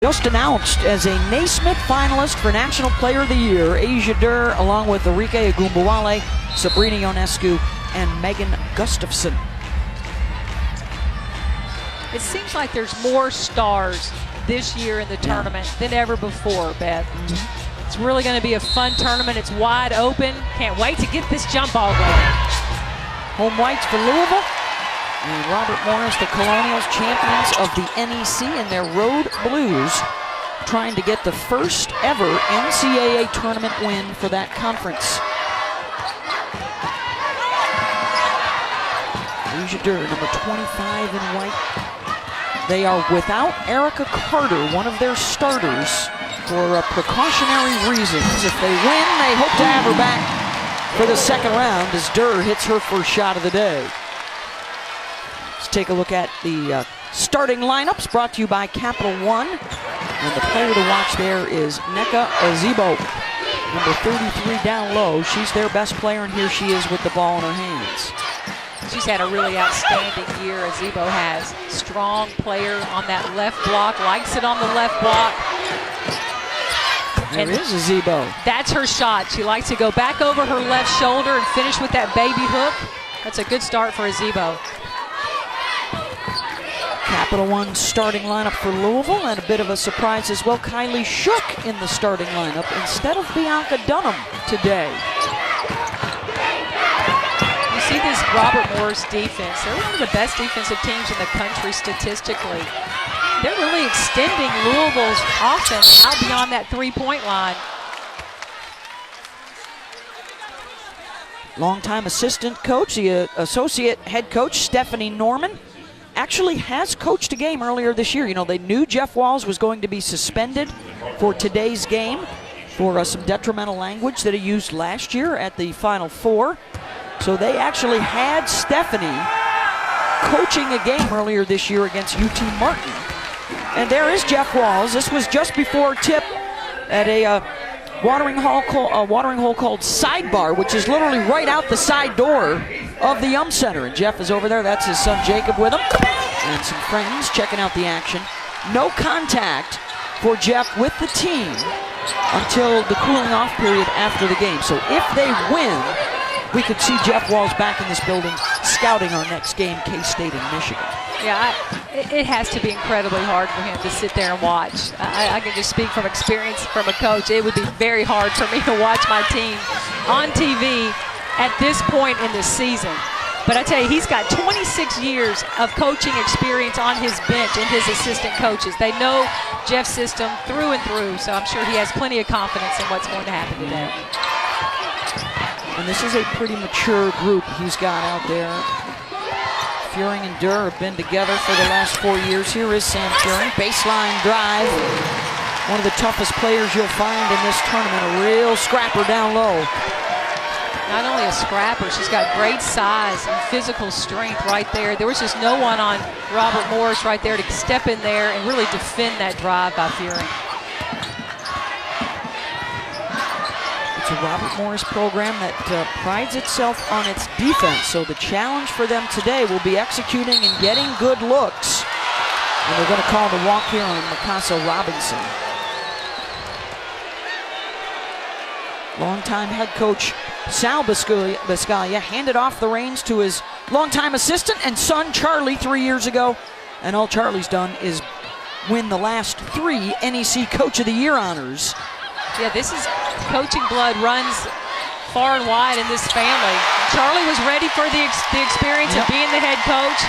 Just announced as a Naismith finalist for National Player of the Year, Asia Durr, along with Enrique Agumbawale, Sabrina Ionescu, and Megan Gustafson. It seems like there's more stars this year in the tournament than ever before, Beth. It's really going to be a fun tournament. It's wide open. Can't wait to get this jump ball going. Home whites for Louisville. And Robert Morris, the Colonials, champions of the NEC in their road blues, trying to get the first ever NCAA tournament win for that conference. Asia Durr, number 25 in white. They are without Erica Carter, one of their starters, for precautionary reasons. If they win, they hope to have her back for the second round as Durr hits her first shot of the day. Let's take a look at the starting lineups brought to you by Capital One. And the player to watch there is Nneka Azebo, number 33 down low. She's their best player, and here she is with the ball in her hands. She's had a really outstanding year, Azebo has. Strong player on that left block, likes it on the left block. There is Azebo. That's her shot. She likes to go back over her left shoulder and finish with that baby hook. That's a good start for Azebo. Capital One starting lineup for Louisville, and a bit of a surprise as well. Kylie Shook in the starting lineup instead of Bianca Dunham today. You see this Robert Morris defense. They're one of the best defensive teams in the country statistically. They're really extending Louisville's offense out beyond that three-point line. Longtime assistant coach, the associate head coach, Stephanie Norman, actually has coached a game earlier this year. You know, they knew Jeff Walz was going to be suspended for today's game for some detrimental language that he used last year at the Final Four. So they actually had Stephanie coaching a game earlier this year against UT Martin. And there is Jeff Walz. This was just before tip at a watering hole called Sidebar, which is literally right out the side door of the Yum Center. And Jeff is over there. That's his son Jacob with him, and some friends checking out the action. No contact for Jeff with the team until the cooling off period after the game. So if they win, we could see Jeff Walz back in this building scouting our next game, K-State and Michigan. Yeah, it has to be incredibly hard for him to sit there and watch. I can just speak from experience from a coach. It would be very hard for me to watch my team on TV at this point in the season. But I tell you, he's got 26 years of coaching experience on his bench and his assistant coaches. They know Jeff's system through and through, so I'm sure he has plenty of confidence in what's going to happen today. And this is a pretty mature group he's got out there. Furing and Durr have been together for the last 4 years. Here is Sam Furing, baseline drive. One of the toughest players you'll find in this tournament, a real scrapper down low. Not only a scrapper, she's got great size and physical strength right there. There was just no one on Robert Morris right there to step in there and really defend that drive by Furing. It's a Robert Morris program that prides itself on its defense, so the challenge for them today will be executing and getting good looks. And they're going to call the walk here on Mikasa Robinson. Longtime head coach Sal Biscaglia handed off the reins to his longtime assistant and son Charlie 3 years ago, and all Charlie's done is win the last 3 NEC Coach of the Year honors. Yeah, this is coaching blood runs far and wide in this family. Charlie was ready for the experience of being the head coach.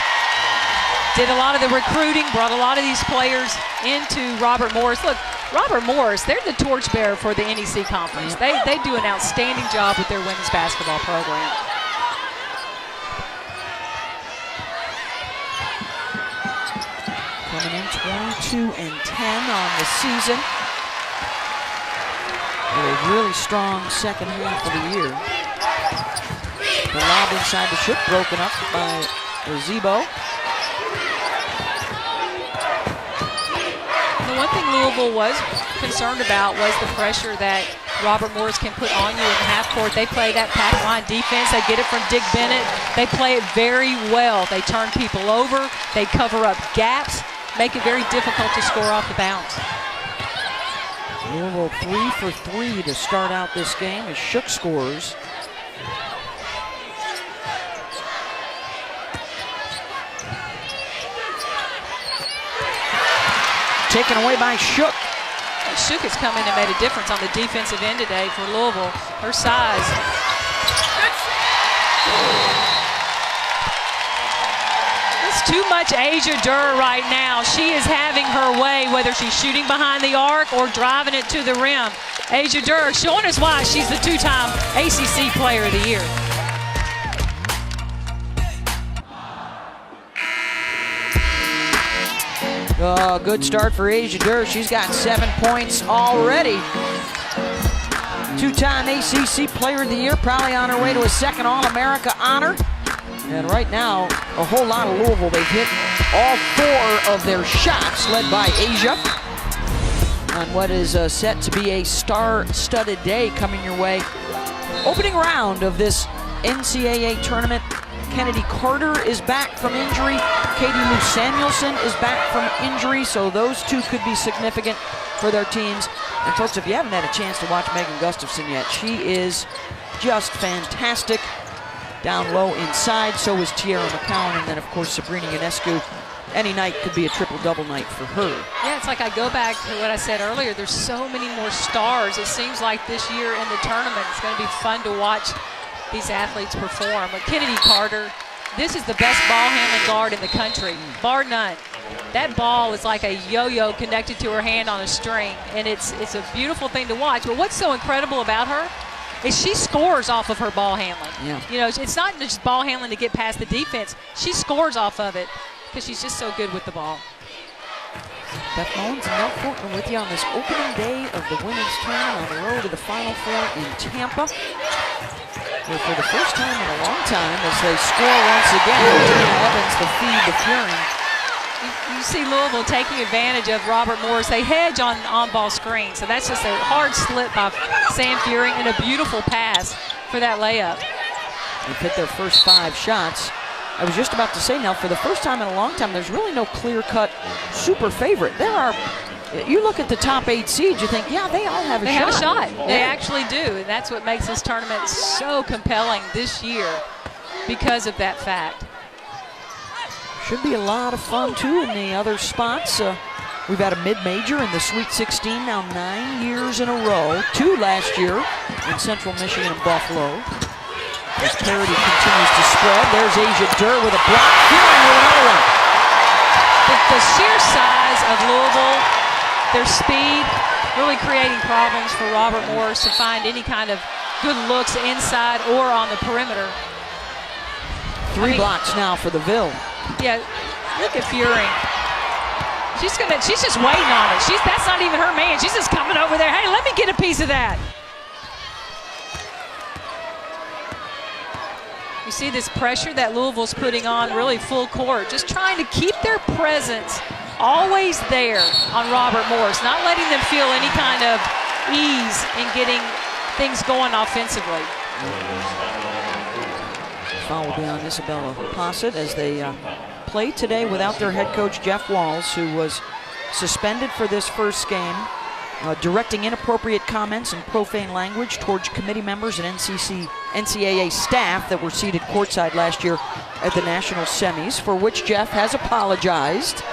Did a lot of the recruiting, brought a lot of these players into Robert Morris. Look, Robert Morris, they're the torchbearer for the NEC Conference. They do an outstanding job with their women's basketball program. Coming in 22-10 on the season. A really strong second half of the year. The lob inside the Shook, broken up by Azebo. The one thing Louisville was concerned about was the pressure that Robert Morris can put on you in the half court. They play that pack line defense. They get it from Dick Bennett. They play it very well. They turn people over. They cover up gaps, make it very difficult to score off the bounce. Louisville 3 for 3 to start out this game as Shook scores. Taken away by Shook. Shook has come in and made a difference on the defensive end today for Louisville. Her size. It's too much Asia Durr right now. She is having her way, whether she's shooting behind the arc or driving it to the rim. Asia Durr showing us why she's the two-time ACC Player of the Year. Oh, good start for Asia Durr. She's got 7 points already. Two-time ACC Player of the Year, probably on her way to a second All-America honor. And right now, a whole lot of Louisville. They've hit all 4 of their shots, led by Asia, on what is set to be a star-studded day coming your way. Opening round of this NCAA tournament. Kennedy Carter is back from injury. Katie Lou Samuelson is back from injury, so those two could be significant for their teams. And folks, if you haven't had a chance to watch Megan Gustafson yet, she is just fantastic. Down low inside, so is Tierra McCowan, and then of course Sabrina Ionescu. Any night could be a triple-double night for her. Yeah, it's like I go back to what I said earlier. There's so many more stars. It seems like this year in the tournament, it's going to be fun to watch these athletes perform. But Kennedy Carter, this is the best ball handling guard in the country, bar none. That ball is like a yo-yo connected to her hand on a string, and it's a beautiful thing to watch. But what's so incredible about her is she scores off of her ball handling. Yeah. You know, it's not just ball handling to get past the defense. She scores off of it because she's just so good with the ball. Beth Mullins and Mel Fortner with you on this opening day of the women's tournament on the road to the Final Four in Tampa. Where for the first time in a long time, as they score once again, Tina Evans, the feed, the Fury. You see Louisville taking advantage of Robert Morris. They hedge on on-ball screen, so that's just a hard slip by Sam Fury and a beautiful pass for that layup. They've hit their first 5 shots. I was just about to say, now, for the first time in a long time, there's really no clear-cut super favorite. There are, you look at the top 8 seeds, you think, yeah, they all have a shot. They have a shot. They actually do, and that's what makes this tournament so compelling this year because of that fact. Should be a lot of fun, too, in the other spots. We've had a mid-major in the Sweet 16 now 9 years in a row. 2 last year in Central Michigan and Buffalo. As parity continues to spread, there's Asia Durr with a block. Fury with another one. The sheer size of Louisville, their speed, really creating problems for Robert Morris to find any kind of good looks inside or on the perimeter. 3 blocks now for the Ville. Yeah, look at Fury. She's just waiting on it. That's not even her man. She's just coming over there. Hey, let me get a piece of that. You see this pressure that Louisville's putting on really full court, just trying to keep their presence always there on Robert Morris, not letting them feel any kind of ease in getting things going offensively. Foul will be on Isabella Posset as they play today without their head coach, Jeff Walls, who was suspended for this first game, directing inappropriate comments and profane language towards committee members and NCAA staff that were seated courtside last year at the national semis, for which Jeff has apologized.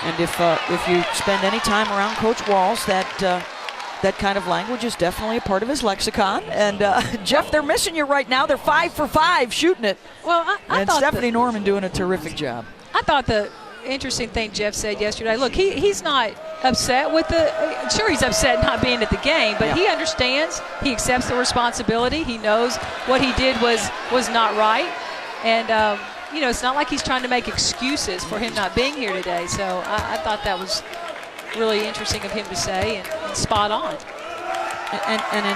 And if you spend any time around Coach Walls, that kind of language is definitely a part of his lexicon. And Jeff, they're missing you right now. They're 5 for 5 shooting it. Well, I and thought Stephanie Norman doing a terrific job. I thought the interesting thing Jeff said yesterday, look, he's not upset with sure he's upset not being at the game, but he understands, he accepts the responsibility, he knows what he did was not right, and you know, it's not like he's trying to make excuses for him not being here today, so I thought that was really interesting of him to say and spot on. And in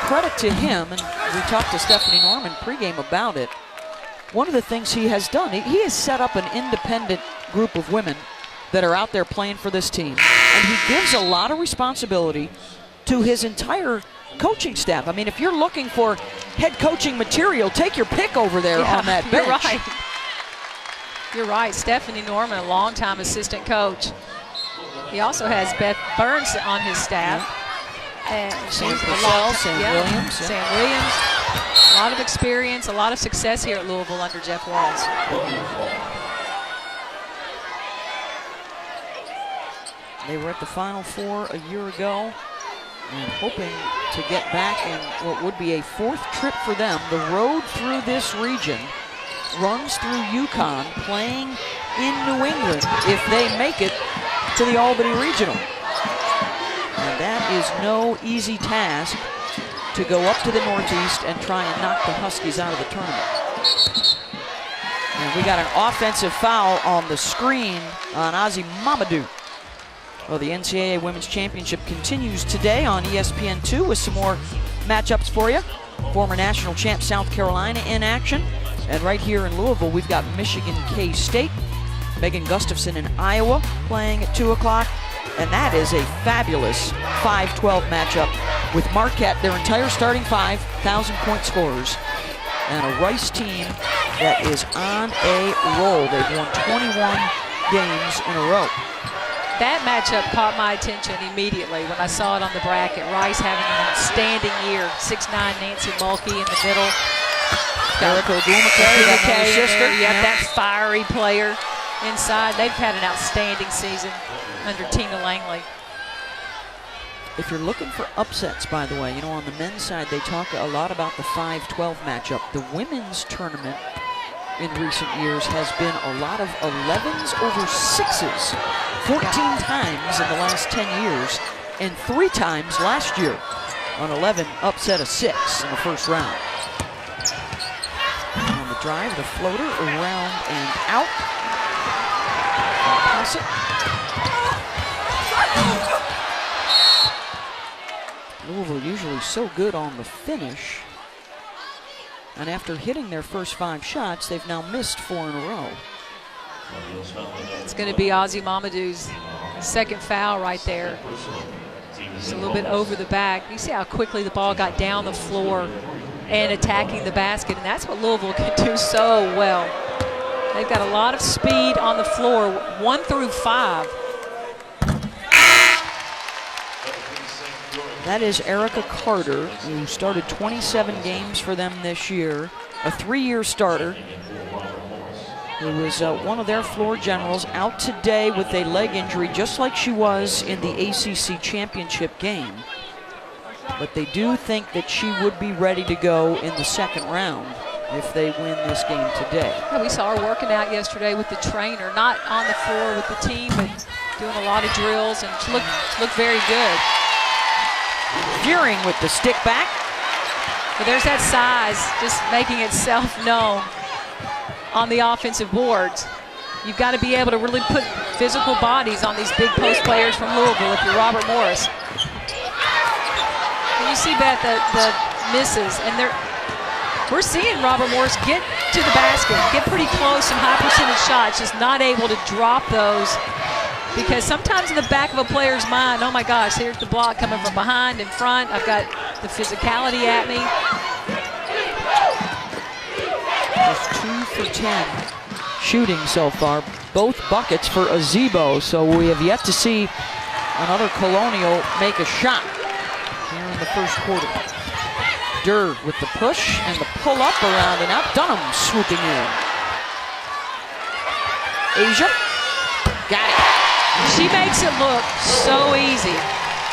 credit to him, and we talked to Stephanie Norman pregame about it, one of the things he has done, he has set up an independent group of women that are out there playing for this team. And he gives a lot of responsibility to his entire coaching staff. I mean, if you're looking for head coaching material, take your pick over there on that bench. You're right. You're right. Stephanie Norman, a longtime assistant coach. He also has Beth Burns on his staff. And Sam Williams. Sam Williams. A lot of experience, a lot of success here at Louisville under Jeff Walls. They were at the Final Four a year ago and hoping to get back in what would be a 4th trip for them. The road through this region runs through UConn, playing in New England if they make it to the Albany Regional. And that is no easy task to go up to the Northeast and try and knock the Huskies out of the tournament. And we got an offensive foul on the screen on Ozzy Mamadou. Well, the NCAA Women's Championship continues today on ESPN2 with some more matchups for you. Former national champ South Carolina in action. And right here in Louisville, we've got Michigan K-State. Megan Gustafson in Iowa playing at 2 o'clock. And that is a fabulous 5-12 matchup with Marquette, their entire starting 5, 1,000-point scorers, and a Rice team that is on a roll. They've won 21 games in a row. That matchup caught my attention immediately when I saw it on the bracket. Rice having an outstanding year. 6'9" Nancy Mulkey in the middle. Erica Ogumake, sister. Yep, that fiery player inside. They've had an outstanding season under Tina Langley. If you're looking for upsets, by the way, you know, on the men's side, they talk a lot about the 5-12 matchup. The women's tournament in recent years has been a lot of 11s over 6s. 14 times in the last 10 years, and 3 times last year on 11 upset a 6 in the first round. On the drive, the floater around and out. Pass it. Louisville usually so good on the finish. And after hitting their first 5 shots, they've now missed 4 in a row. It's going to be Ozzy Mamadou's second foul right there. Just a little bit over the back. You see how quickly the ball got down the floor and attacking the basket, and that's what Louisville can do so well. They've got a lot of speed on the floor, 1 through 5. That is Erica Carter, who started 27 games for them this year, a 3-year starter. He was one of their floor generals, out today with a leg injury, just like she was in the ACC championship game. But they do think that she would be ready to go in the second round if they win this game today. Yeah, we saw her working out yesterday with the trainer, not on the floor with the team, but doing a lot of drills, and she looked very good. Fearing with the stick back. But there's that size just making itself known on the offensive boards. You've got to be able to really put physical bodies on these big post players from Louisville if you're Robert Morris. And you see that the misses, and we're seeing Robert Morris get to the basket, get pretty close in high percentage shots, just not able to drop those. Because sometimes in the back of a player's mind, oh my gosh, here's the block coming from behind, in front. I've got the physicality at me. Just 2 for 10 shooting so far. Both buckets for Azebo, so we have yet to see another Colonial make a shot here in the first quarter. Durr with the push and the pull up around and out. Dunham swooping in. Asia, got it. She makes it look so easy.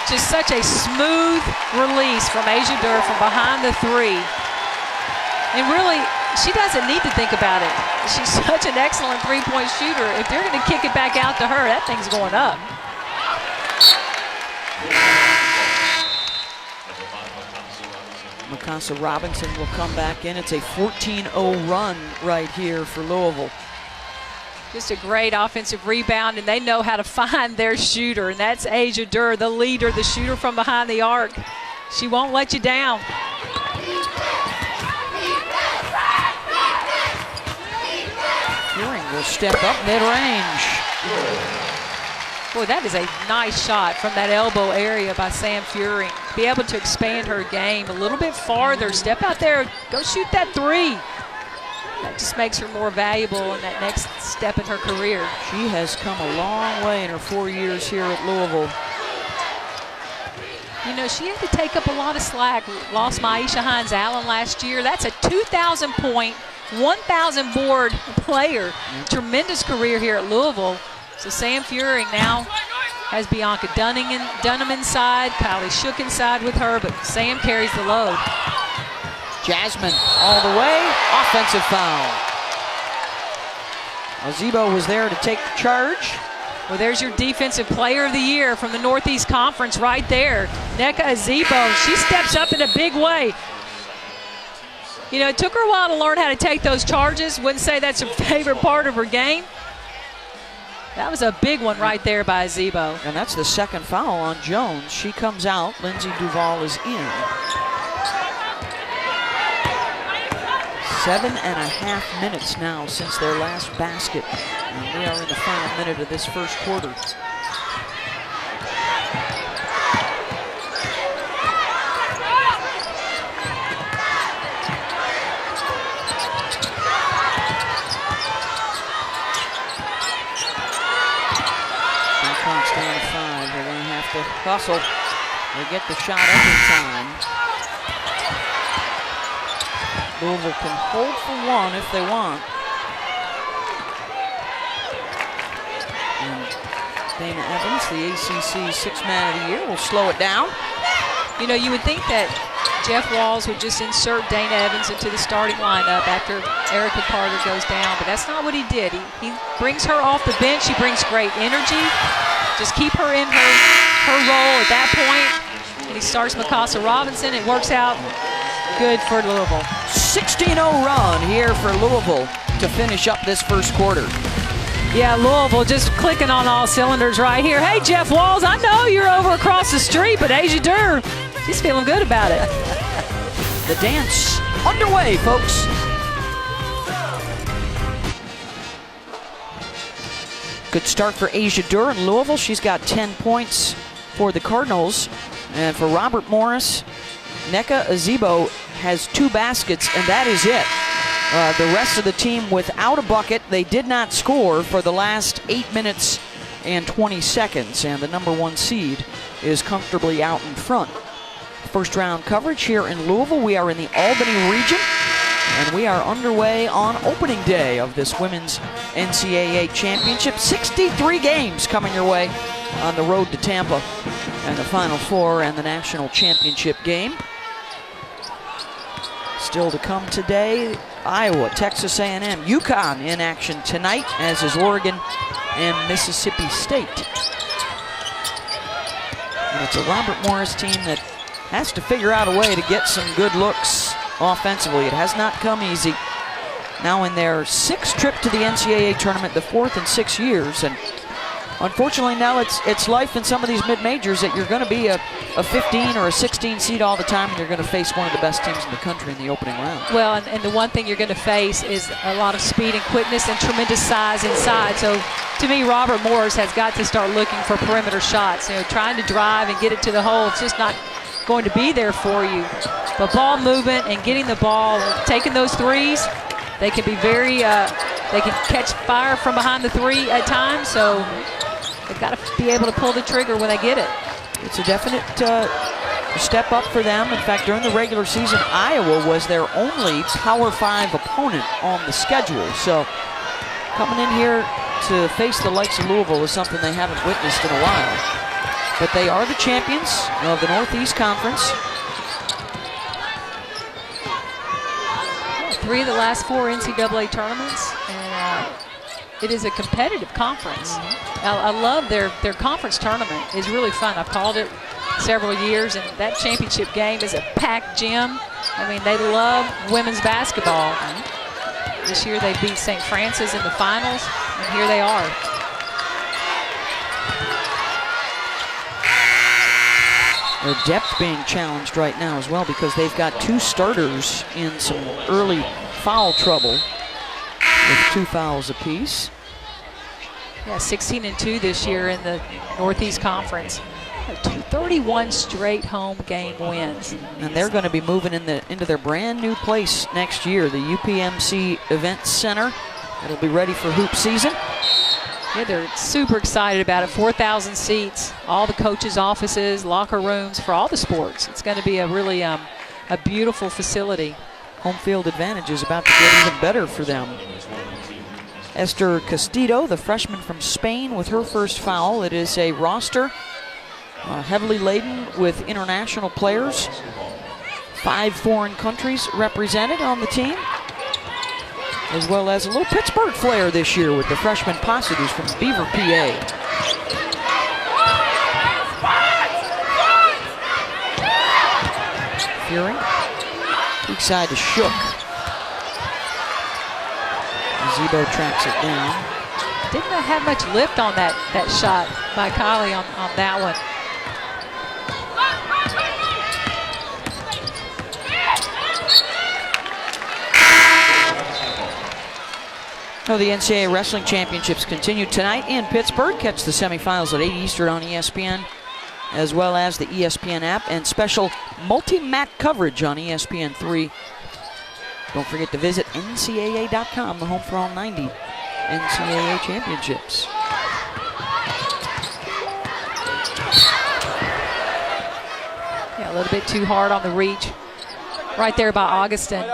Just such a smooth release from Asia Durr from behind the 3. And really, she doesn't need to think about it. She's such an excellent 3-point shooter. If they're going to kick it back out to her, that thing's going up. Mikasa Robinson will come back in. It's a 14-0 run right here for Louisville. Just a great offensive rebound, and they know how to find their shooter, and that's Asia Durr, the leader, the shooter from behind the arc. She won't let you down. Fearing will step up mid-range. Boy, that is a nice shot from that elbow area by Sam Fearing. Be able to expand her game a little bit farther. Step out there, go shoot that 3. that just makes her more valuable in that next step in her career. She has come a long way in her 4 years here at Louisville. You know, she had to take up a lot of slack. Lost Maisha Hines-Allen last year. That's a 2,000 point, 1,000 board player. Tremendous career here at Louisville. So Sam Fuehring now has Bianca Dunham inside, Kylie Shook inside with her, but Sam carries the load. Jasmine all the way, offensive foul. Azebo was there to take the charge. Well, there's your defensive player of the year from the Northeast Conference right there. Nneka Azebo, she steps up in a big way. You know, it took her a while to learn how to take those charges. Wouldn't say that's her favorite part of her game. That was a big one right there by Azebo. And that's the second foul on Jones. She comes out, Lindsay Duval is in. 7.5 minutes now since their last basket. And we are in the final minute of this first quarter. Clock's down to 5. They're going to have to hustle. They get the shot up in time. Louisville can hold for one if they want. And Dana Evans, the ACC Sixth Man of the Year, will slow it down. You know, you would think that Jeff Walz would just insert Dana Evans into the starting lineup after Erica Carter goes down, but that's not what he did. He brings her off the bench. He brings great energy. Just keep her in her role at that point. And he starts Mikasa Robinson. It works out good for Louisville. 16-0 run here for Louisville to finish up this first quarter. Yeah, Louisville just clicking on all cylinders right here. Hey, Jeff Walz, I know you're over across the street, but Asia Durr, she's feeling good about it. The dance underway, folks. Good start for Asia Durr in Louisville. She's got 10 points for the Cardinals. And for Robert Morris, Nneka Azebo has 2 baskets, and that is it. The rest of the team without a bucket. They did not score for the last 8 minutes and 20 seconds, and the #1 seed is comfortably out in front. First round coverage here in Louisville. We are in the Albany region, and we are underway on opening day of this women's NCAA championship. 63 games coming your way on the road to Tampa, and the Final Four and the national championship game. Still to come today, Iowa, Texas A&M, UConn in action tonight, as is Oregon and Mississippi State. And it's a Robert Morris team that has to figure out a way to get some good looks offensively. It has not come easy. Now in their 6th trip to the NCAA tournament, the 4th in 6 years, and unfortunately now it's life in some of these mid-majors that you're going to be a 15 or a 16 seed all the time, and you're going to face one of the best teams in the country in the opening round. Well, and the one thing you're going to face is a lot of speed and quickness and tremendous size inside. So to me, Robert Morris has got to start looking for perimeter shots. You know, trying to drive and get it to the hole, it's just not going to be there for you. But ball movement and getting the ball, taking those threes, they can be very, they can catch fire from behind the 3 at times. So they've got to be able to pull the trigger when they get it. It's a definite step up for them. In fact, during the regular season, Iowa was their only Power 5 opponent on the schedule. So coming in here to face the likes of Louisville is something they haven't witnessed in a while. But they are the champions of the Northeast Conference. 3 of the last 4 NCAA tournaments, and it is a competitive conference. I love their conference tournament. It's really fun. I've called it several years, and that championship game is a packed gym. I mean, they love women's basketball. This year they beat St. Francis in the finals, and here they are. Their depth being challenged right now as well, because they've got 2 starters in some early foul trouble with 2 fouls apiece. Yeah, 16-2 this year in the Northeast Conference. 31 straight home game wins. And they're going to be moving into their brand new place next year, the UPMC Event Center. It'll be ready for hoop season. Yeah, they're super excited about it. 4,000 seats, all the coaches' offices, locker rooms for all the sports. It's going to be a really a beautiful facility. Home field advantage is about to get even better for them. Esther Castillo, the freshman from Spain, with her first foul. It is a roster heavily laden with international players. 5 foreign countries represented on the team, as well as a little Pittsburgh flair this year with the freshman Posset, who's from Beaver, PA. Fury, weak side to Shook. Zebo tracks it down. Didn't have much lift on that shot by Kylie on that one. Oh, the NCAA Wrestling Championships continue tonight in Pittsburgh. Catch the semifinals at 8 Eastern on ESPN, as well as the ESPN app and special multi-mat coverage on ESPN3. Don't forget to visit NCAA.com, the home for all 90 NCAA championships. Yeah, a little bit too hard on the reach. Right there by Augustin.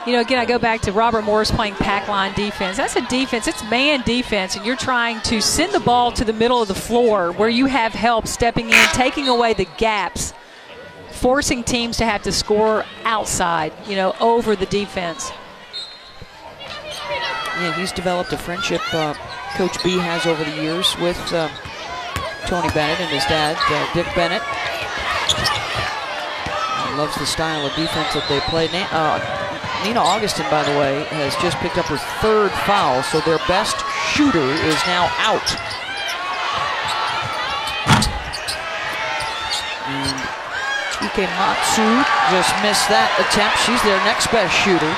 You know, again, I go back to Robert Morris playing pack line defense. That's a defense. It's man defense, and you're trying to send the ball to the middle of the floor where you have help stepping in, taking away the gaps, forcing teams to have to score outside, you know, over the defense. Yeah, he's developed a friendship, Coach B has over the years with Tony Bennett and his dad, Dick Bennett. He loves the style of defense that they play. Nina Augustin, by the way, has just picked up her 3rd foul, so their best shooter is now out. And Ike Matsu just missed that attempt. She's their next best shooter.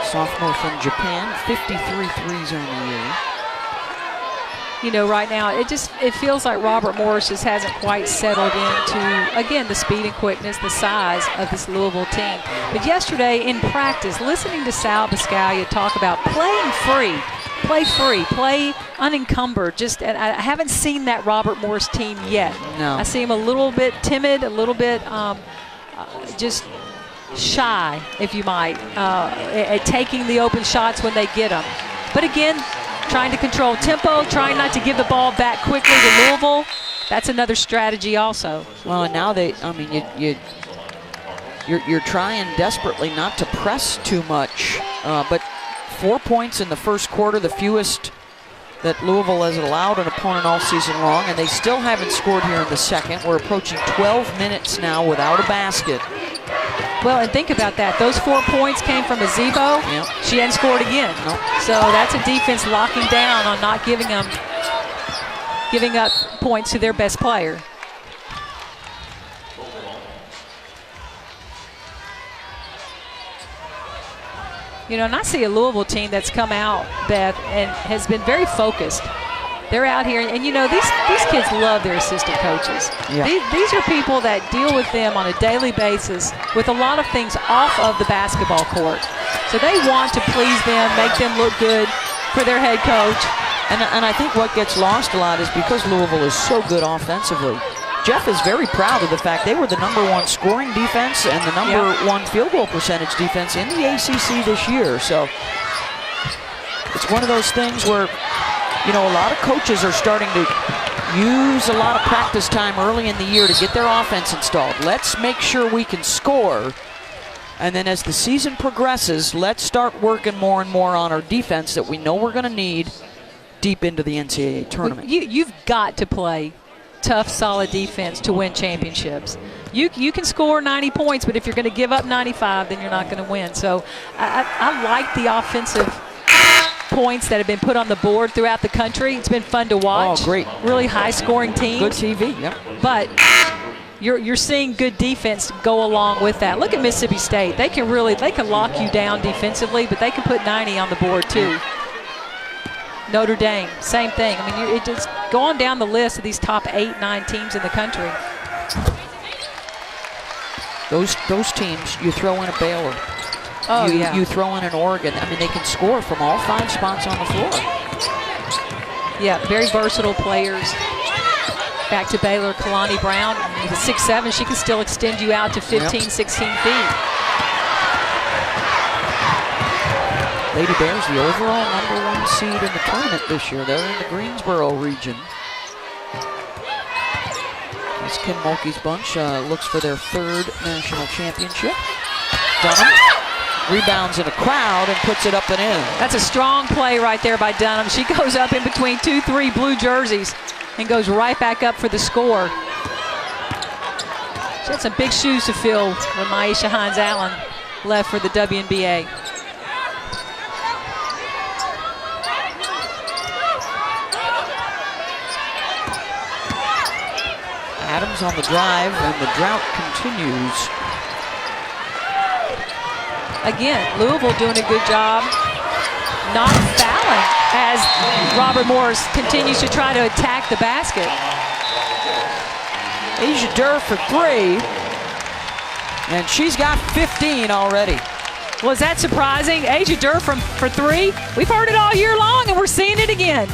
Sophomore from Japan, 53 threes on the year. You know, right now, it feels like Robert Morris just hasn't quite settled into, again, the speed and quickness, the size of this Louisville team. But yesterday in practice, listening to Sal Biscaglia talk about playing free, play unencumbered. And I haven't seen that Robert Morris team yet. No. I see him a little bit timid, a little bit just shy, if you might, at taking the open shots when they get them. But again, trying to control tempo, trying not to give the ball back quickly to Louisville. That's another strategy also. Well, and now you're trying desperately not to press too much, but 4 points in the first quarter, the fewest that Louisville has allowed an opponent all season long, and they still haven't scored here in the second. We're approaching 12 minutes now without a basket. Well, and think about that. Those 4 points came from Azebo. Yep. She hadn't scored again. Nope. So that's a defense locking down on not giving up points to their best player. You know, and I see a Louisville team that's come out, Beth, and has been very focused. They're out here, and you know, these kids love their assistant coaches. Yeah. These are people that deal with them on a daily basis with a lot of things off of the basketball court. So they want to please them, make them look good for their head coach. And I think what gets lost a lot is because Louisville is so good offensively. Jeff is very proud of the fact they were the #1 scoring defense and the #1 field goal percentage defense in the ACC this year. So it's one of those things where, you know, a lot of coaches are starting to use a lot of practice time early in the year to get their offense installed. Let's make sure we can score. And then as the season progresses, let's start working more and more on our defense that we know we're going to need deep into the NCAA tournament. You've got to play tough, solid defense to win championships. You can score 90 points, but if you're going to give up 95, then you're not going to win. So I like the offensive points that have been put on the board throughout the country. It's been fun to watch. Oh, great. Really high-scoring teams. Good TV, yep. But you're seeing good defense go along with that. Look at Mississippi State. They can lock you down defensively, but they can put 90 on the board too. Notre Dame, same thing. I mean, it just go on down the list of these top 8, 9 teams in the country. Those teams, you throw in a Baylor. Oh, yeah. You throw in an Oregon. I mean, they can score from all 5 spots on the floor. Yeah, very versatile players. Back to Baylor, Kalani Brown. With a 6'7", she can still extend you out to 15, 16 feet. Lady Bears, the overall #1 seed in the tournament this year. They're in the Greensboro region. As Kim Mulkey's bunch looks for their 3rd national championship. Dunham rebounds in a crowd and puts it up and in. That's a strong play right there by Dunham. She goes up in between 2-3 blue jerseys and goes right back up for the score. She had some big shoes to fill when Maisha Hines-Allen left for the WNBA. Adams on the drive, and the drought continues. Again, Louisville doing a good job not fouling as Robert Morris continues to try to attack the basket. Asia Durr for 3, and she's got 15 already. Was that surprising? Asia Durr for 3? We've heard it all year long, and we're seeing it again.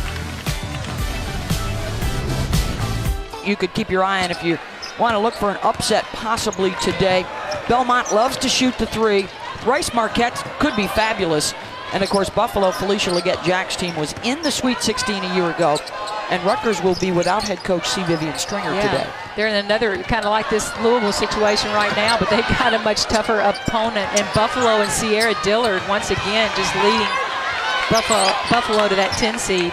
You could keep your eye on if you want to look for an upset possibly today. Belmont loves to shoot the 3. Rice Marquette could be fabulous. And of course, Buffalo, Felicia Leggett-Jack's team was in the Sweet 16 a year ago. And Rutgers will be without head coach C. Vivian Stringer today. They're in another kind of like this Louisville situation right now, but they've got a much tougher opponent. And Buffalo and Sierra Dillard once again just leading Buffalo to that 10 seed.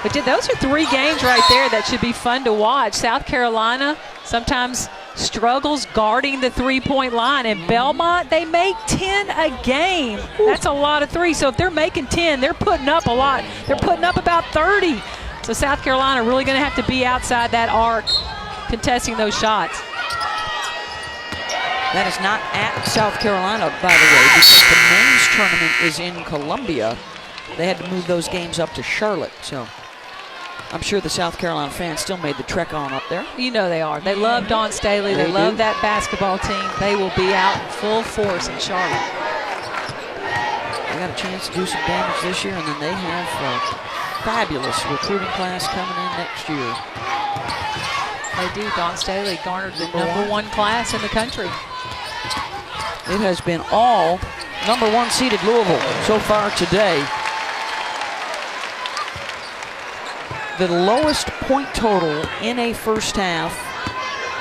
But those are 3 games right there that should be fun to watch. South Carolina sometimes struggles guarding the 3-point line. And Belmont, they make 10 a game. That's a lot of 3. So if they're making 10, they're putting up a lot. They're putting up about 30. So South Carolina really going to have to be outside that arc contesting those shots. That is not at South Carolina, by the way, because the men's tournament is in Columbia. They had to move those games up to Charlotte. So I'm sure the South Carolina fans still made the trek on up there. You know they are. They love Dawn Staley. They love that basketball team. They will be out in full force in Charlotte. They got a chance to do some damage this year, and then they have a fabulous recruiting class coming in next year. They do. Dawn Staley garnered the #1 class in the country. It has been all #1 seeded Louisville so far today. The lowest point total in a first half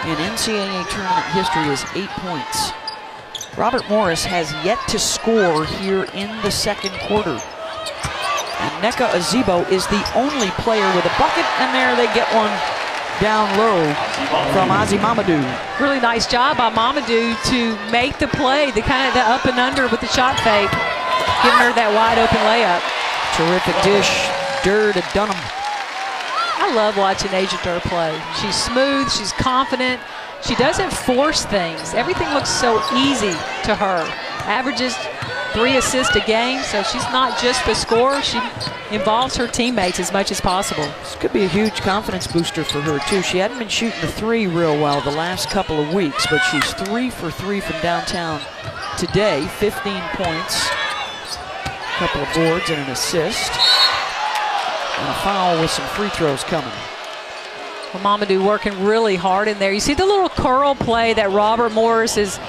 in NCAA tournament history is 8 points. Robert Morris has yet to score here in the second quarter. And Nneka Azebo is the only player with a bucket, and there they get one down low from Ozzy Mamadou. Really nice job by Mamadou to make the play, the kind of the up and under with the shot fake, giving her that wide open layup. Terrific dish, Durr to Dunham. I love watching Asia Durr play. She's smooth, she's confident, she doesn't force things. Everything looks so easy to her. Averages 3 assists a game, so she's not just the scorer, she involves her teammates as much as possible. This could be a huge confidence booster for her too. She hadn't been shooting the 3 real well the last couple of weeks, but she's 3 for 3 from downtown today, 15 points, a couple of boards and an assist. And a foul with some free throws coming. Well, Mamadou working really hard in there. You see the little curl play that Robert Morris is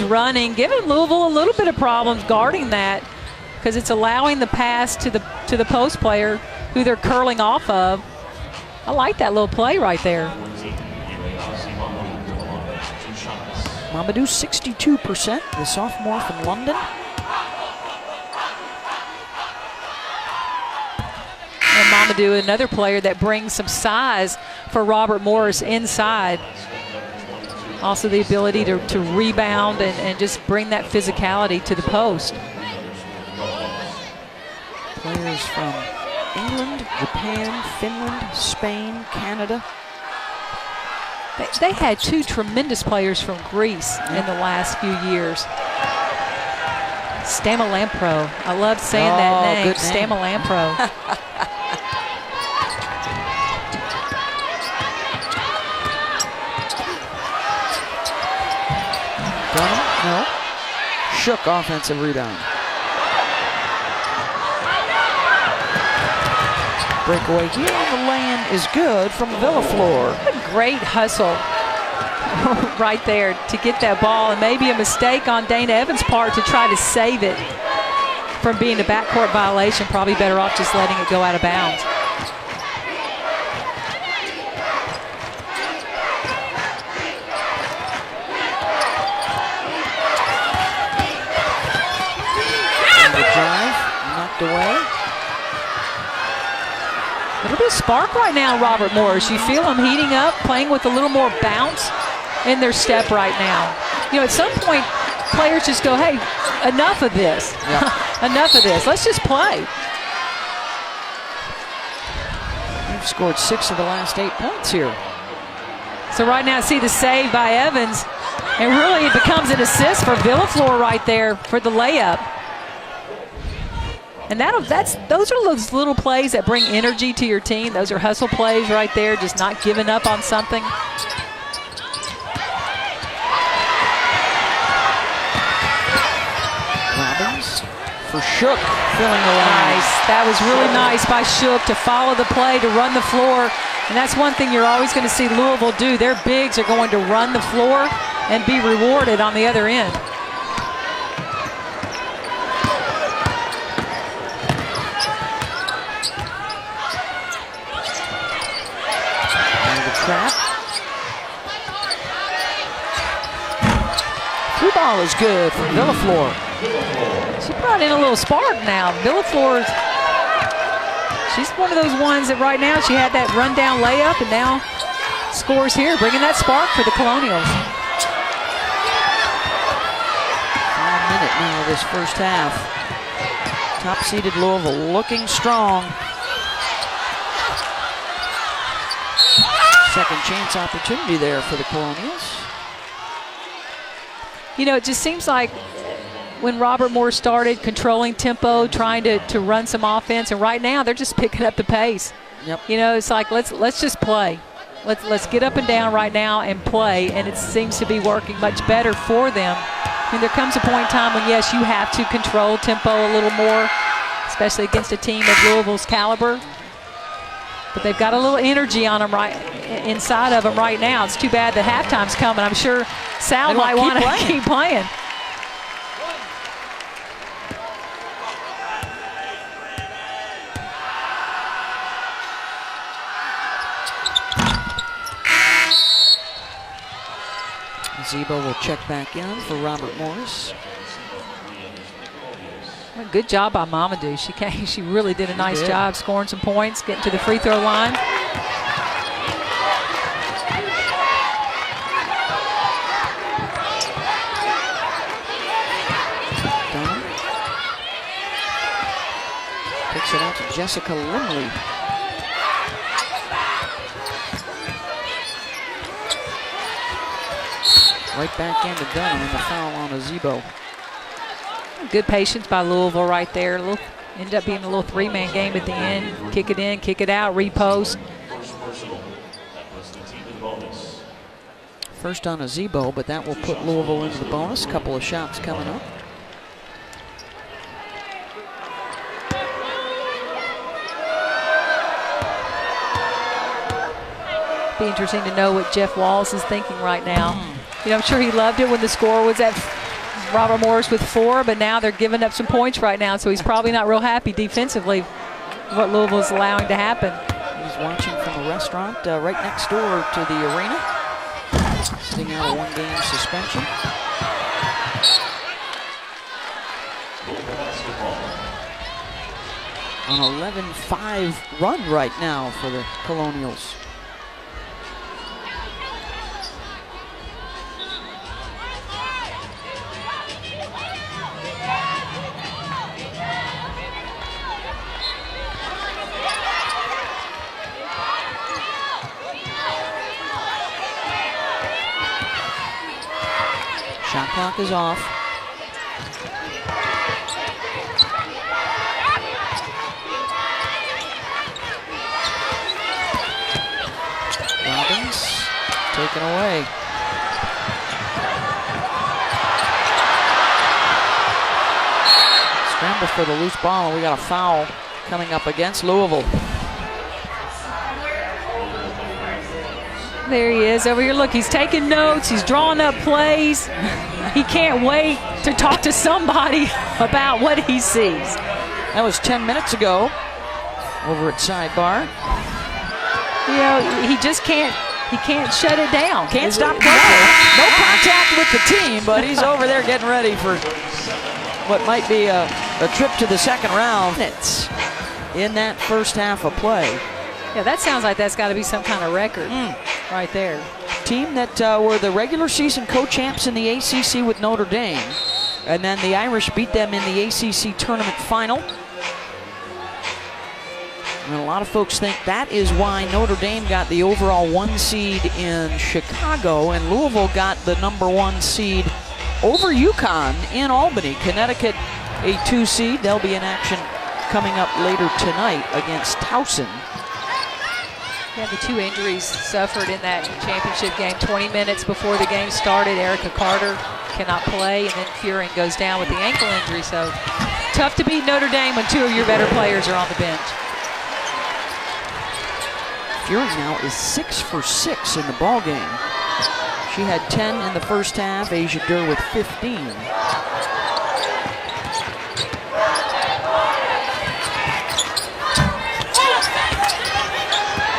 running, giving Louisville a little bit of problems guarding that because it's allowing the pass to the post player who they're curling off of. I like that little play right there. Mamadou 62%, the sophomore from London. And Mamadou, another player that brings some size for Robert Morris inside. Also the ability to rebound and just bring that physicality to the post. Players from England, Japan, Finland, Spain, Canada. They had 2 tremendous players from Greece in the last few years. Stamalampro. I love saying that name, Stamalampro. No. Shook offensive rebound. Breakaway here, and the lay-in is good from Villaflor. What a great hustle right there to get that ball, and maybe a mistake on Dana Evans' part to try to save it from being a backcourt violation. Probably better off just letting it go out of bounds. And the drive, knocked away. A little bit of spark right now, Robert Morris. You feel them heating up, playing with a little more bounce in their step right now. You know, at some point, players just go, hey, enough of this. Yep. Enough of this. Let's just play. They've scored 6 of the last 8 points here. So right now, see the save by Evans. And really, it becomes an assist for Villaflor right there for the layup. And those are those little plays that bring energy to your team. Those are hustle plays right there, just not giving up on something. Robbins for Shook, filling the line. Nice. That was really nice by Shook to follow the play, to run the floor. And that's one thing you're always going to see Louisville do. Their bigs are going to run the floor and be rewarded on the other end. Trap. Through ball is good from Villaflor. She brought in a little spark now. Villaflor, she's one of those ones that right now she had that rundown layup and now scores here, bringing that spark for the Colonials. 1 minute now of this first half. Top-seeded Louisville looking strong. Second chance opportunity there for the Colonials. You know, it just seems like when Robert Moore started controlling tempo, trying to run some offense, and right now they're just picking up the pace. Yep. You know, it's like let's just play. Let's get up and down right now and play, and it seems to be working much better for them. I mean, there comes a point in time when, yes, you have to control tempo a little more, especially against a team of Louisville's caliber. But they've got a little energy on them right inside of them right now. It's too bad the halftime's coming. I'm sure Sal might want to keep playing. Zebo will check back in for Robert Morris. Well, good job by Mamadou. She really did a nice job scoring some points, getting to the free throw line. Dunham picks it out to Jessica Limley. Right back into Dunham and the foul on Zebo. Good patience by Louisville right there. Ended up being a little three-man game at the end. Kick it in, kick it out, repost. First on Zebo, but that will put Louisville into the bonus. Couple of shots coming up. Be interesting to know what Jeff Walls is thinking right now. You know, I'm sure he loved it when the score was at Robert Morris with 4, but now they're giving up some points right now, so he's probably not real happy defensively what Louisville's allowing to happen. He's watching from a restaurant right next door to the arena. Sitting out a 1-game suspension. An 11-5 run right now for the Colonials. Shot clock is off. Robbins taken away. scramble for the loose ball, and we got a foul coming up against Louisville. There he is over here. Look, he's taking notes. He's drawing up plays. He can't wait to talk to somebody about what he sees. That was 10 minutes ago over at sidebar. You know, he just can't. He can't shut it down. Can't stop coaching. No contact with the team, but he's over there getting ready for what might be a trip to the second round. It's in that first half of play. Yeah, that sounds like that's got to be some kind of record right there. Team that were the regular season co-champs in the ACC with Notre Dame. And then the Irish beat them in the ACC tournament final. And a lot of folks think that is why Notre Dame got the overall 1 seed in Chicago and Louisville got the number 1 seed over UConn in Albany. Connecticut, a 2 seed. They'll be in action coming up later tonight against Towson. Yeah, the 2 injuries suffered in that championship game. 20 minutes before the game started, Erica Carter cannot play, and then Furing goes down with the ankle injury. So tough to beat Notre Dame when 2 of your better players are on the bench. Furing now is 6 for 6 in the ball game. She had 10 in the first half. Asia Durr with 15.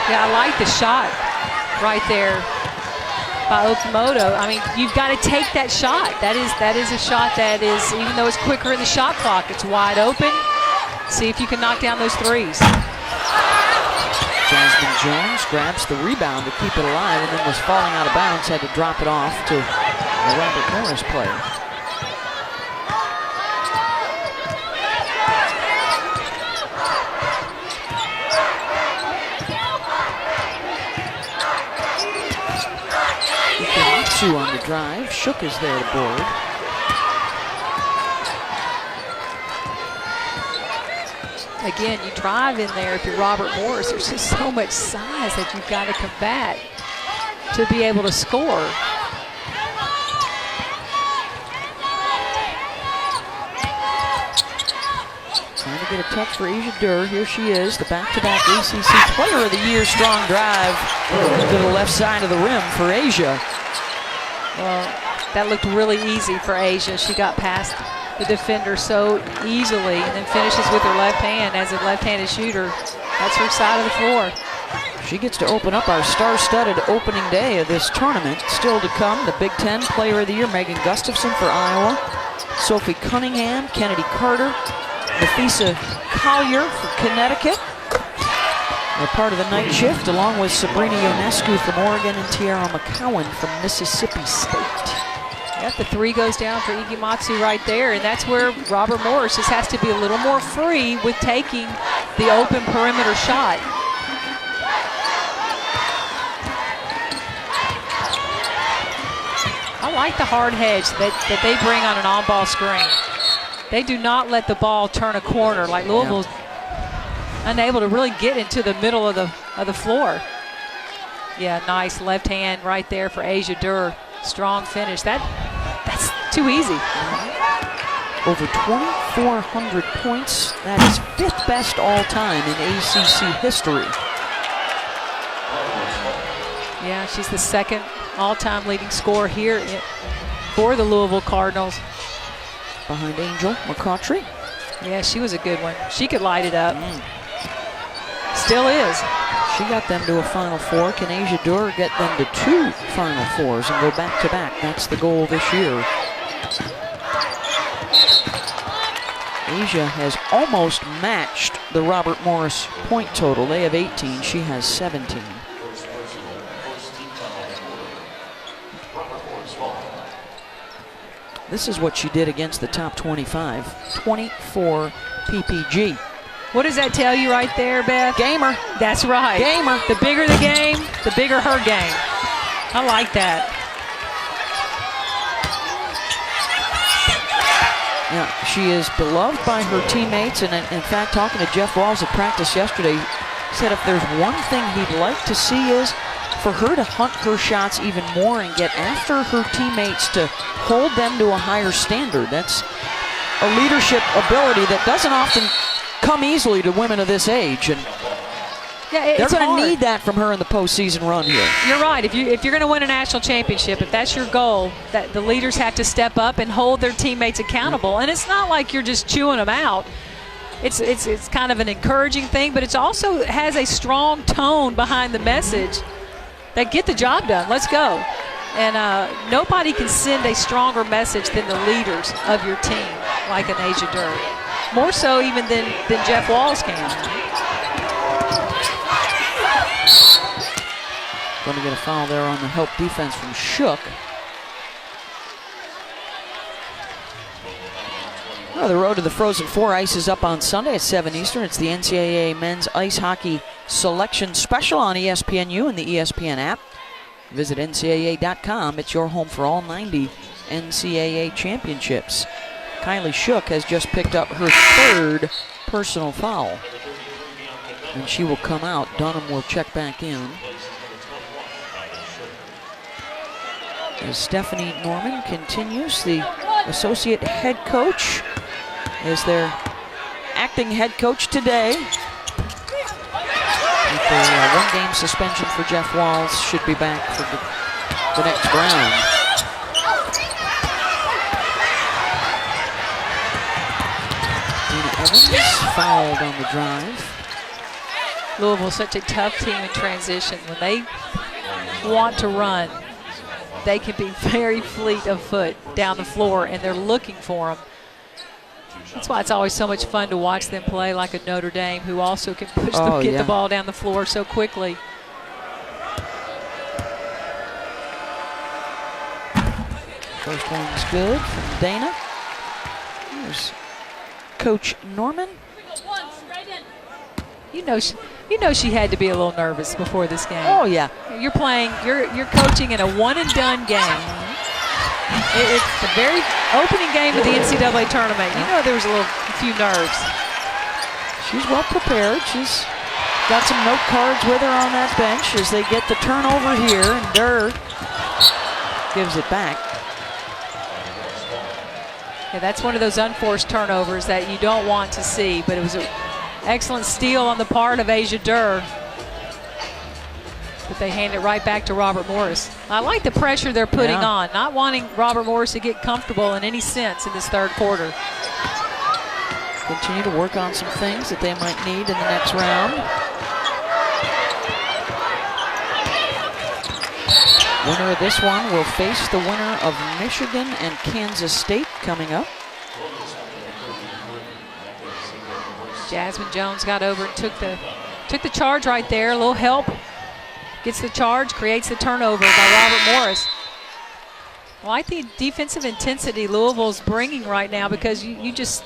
Yeah, I like the shot right there by Okamoto. I mean, you've got to take that shot. That is a shot that is, even though it's quicker in the shot clock, it's wide open. See if you can knock down those threes. Jasmine Jones grabs the rebound to keep it alive and then was falling out of bounds, had to drop it off to the Robert Morris player. Ikematsu on the drive. Shook is there to board. Again, you drive in there if you're Robert Morris. There's just so much size that you've got to combat to be able to score. Trying to get a touch for Asia Durr. Here she is, the back-to-back ACC Player of the Year. Strong drive to the left side of the rim for Asia. Well, that looked really easy for Asia. She got past the defender so easily and then finishes with her left hand as a left-handed shooter. That's her side of the floor. She gets to open up our star-studded opening day of this tournament. Still to come, the Big Ten Player of the Year, Megan Gustafson for Iowa, Sophie Cunningham, Kennedy Carter, Nafisa Collier for Connecticut. They're part of the night shift, along with Sabrina Ionescu from Oregon and Tiara McCowan from Mississippi State. Yep, the 3 goes down for Ikematsu right there, and that's where Robert Morris just has to be a little more free with taking the open perimeter shot. I like the hard hedge that they bring on an on-ball screen. They do not let the ball turn a corner like Louisville's unable to really get into the middle of the floor. Yeah, nice left hand right there for Asia Durr. Strong finish. That's too easy. Over 2,400 points. That is 5th best all time in ACC history. Yeah, she's the 2nd all-time leading scorer here for the Louisville Cardinals. Behind Angel McCautry. Yeah, she was a good one. She could light it up. Still is. She got them to a Final Four. Can Asia Durr get them to 2 Final Fours and go back-to-back? That's the goal this year. Asia has almost matched the Robert Morris point total. They have 18. She has 17. This is what she did against the top 25. 24 PPG. What does that tell you right there, Beth? Gamer. That's right. Gamer. The bigger the game, the bigger her game. I like that. Yeah, she is beloved by her teammates, and in fact, talking to Jeff Walls at practice yesterday, he said if there's one thing he'd like to see is for her to hunt her shots even more and get after her teammates to hold them to a higher standard. That's a leadership ability that doesn't often come easily to women of this age. And yeah, they're going to need that from her in the postseason run here. You're right. If you're going to win a national championship, if that's your goal, that the leaders have to step up and hold their teammates accountable. And it's not like you're just chewing them out. It's kind of an encouraging thing, but it also has a strong tone behind the message that get the job done. Let's go. And nobody can send a stronger message than the leaders of your team, like an Asia Durr. More so even than Jeff Walz can. Going to get a foul there on the help defense from Shook. Well, the road to the Frozen Four ice is up on Sunday at 7 Eastern. It's the NCAA Men's Ice Hockey Selection Special on ESPNU and the ESPN app. Visit NCAA.com. It's your home for all 90 NCAA championships. Kylie Shook has just picked up her 3rd personal foul. And she will come out. Dunham will check back in. As Stephanie Norman continues, the associate head coach is their acting head coach today. With a one-game suspension for Jeff Walz, should be back for the next round. Dina Evans fouled on the drive. Louisville's such a tough team in transition. When they want to run, they can be very fleet of foot down the floor, and they're looking for them. That's why it's always so much fun to watch them play, like a Notre Dame, who also can push get the ball down the floor so quickly. First one's good from Dana. Here's Coach Norman. You know she had to be a little nervous before this game. Oh yeah. You're coaching in a one-and-done game. It's the very opening game of the NCAA tournament. You know there was a few nerves. She's well prepared. She's got some note cards with her on that bench as they get the turnover here, and Durr gives it back. Yeah, that's one of those unforced turnovers that you don't want to see, but it was an excellent steal on the part of Asia Durr. But they hand it right back to Robert Morris. I like the pressure they're putting on, not wanting Robert Morris to get comfortable in any sense in this 3rd quarter. Continue to work on some things that they might need in the next round. Winner of this one will face the winner of Michigan and Kansas State coming up. Jasmine Jones got over and took the charge right there. A little help. Gets the charge, creates the turnover by Robert Morris. I like the defensive intensity Louisville's bringing right now, because you just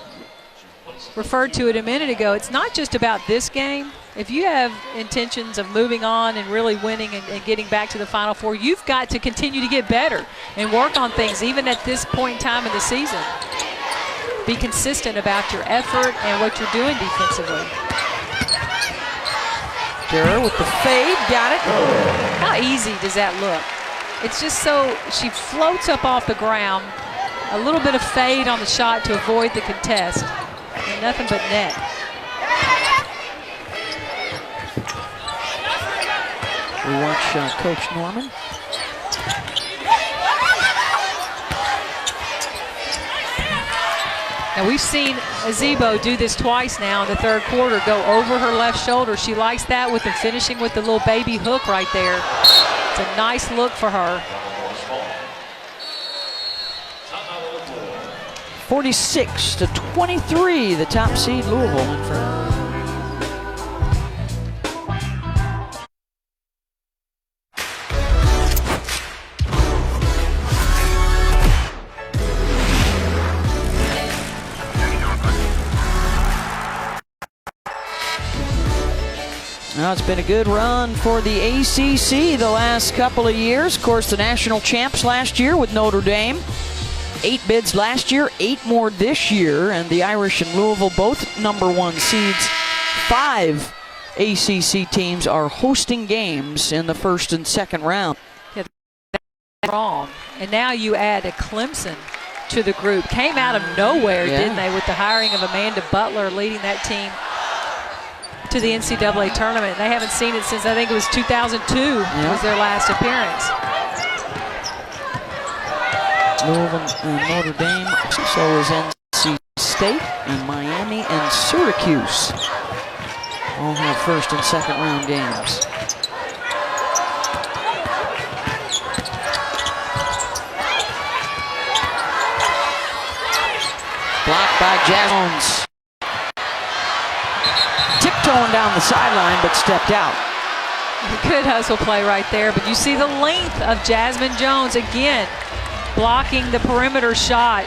referred to it a minute ago. It's not just about this game. If you have intentions of moving on and really winning and getting back to the Final Four, you've got to continue to get better and work on things, even at this point in time in the season. Be consistent about your effort and what you're doing defensively. Durr with the fade, got it. How easy does that look? It's just so, she floats up off the ground, a little bit of fade on the shot to avoid the contest, and nothing but net. We watch Coach Norman. Now we've seen Azebo do this twice now in the 3rd quarter, go over her left shoulder. She likes that with the finishing with the little baby hook right there. It's a nice look for her. 46-23, the top seed Louisville in front. Now it's been a good run for the ACC the last couple of years. Of course, the national champs last year with Notre Dame. 8 bids last year, 8 more this year, and the Irish and Louisville both #1 seeds. 5 ACC teams are hosting games in the 1st and 2nd round. Yeah, that's wrong. And now you add a Clemson to the group. Came out of nowhere, Yeah. didn't they, with the hiring of Amanda Butler leading that team to the NCAA tournament. They haven't seen it since, I think it was 2002 was their last appearance. Louisville and Notre Dame, so is NC State and Miami and Syracuse. All have first and second round games. Blocked by Jones. Tiptoeing down the sideline, but stepped out. Good hustle play right there, but you see the length of Jasmine Jones again, blocking the perimeter shot.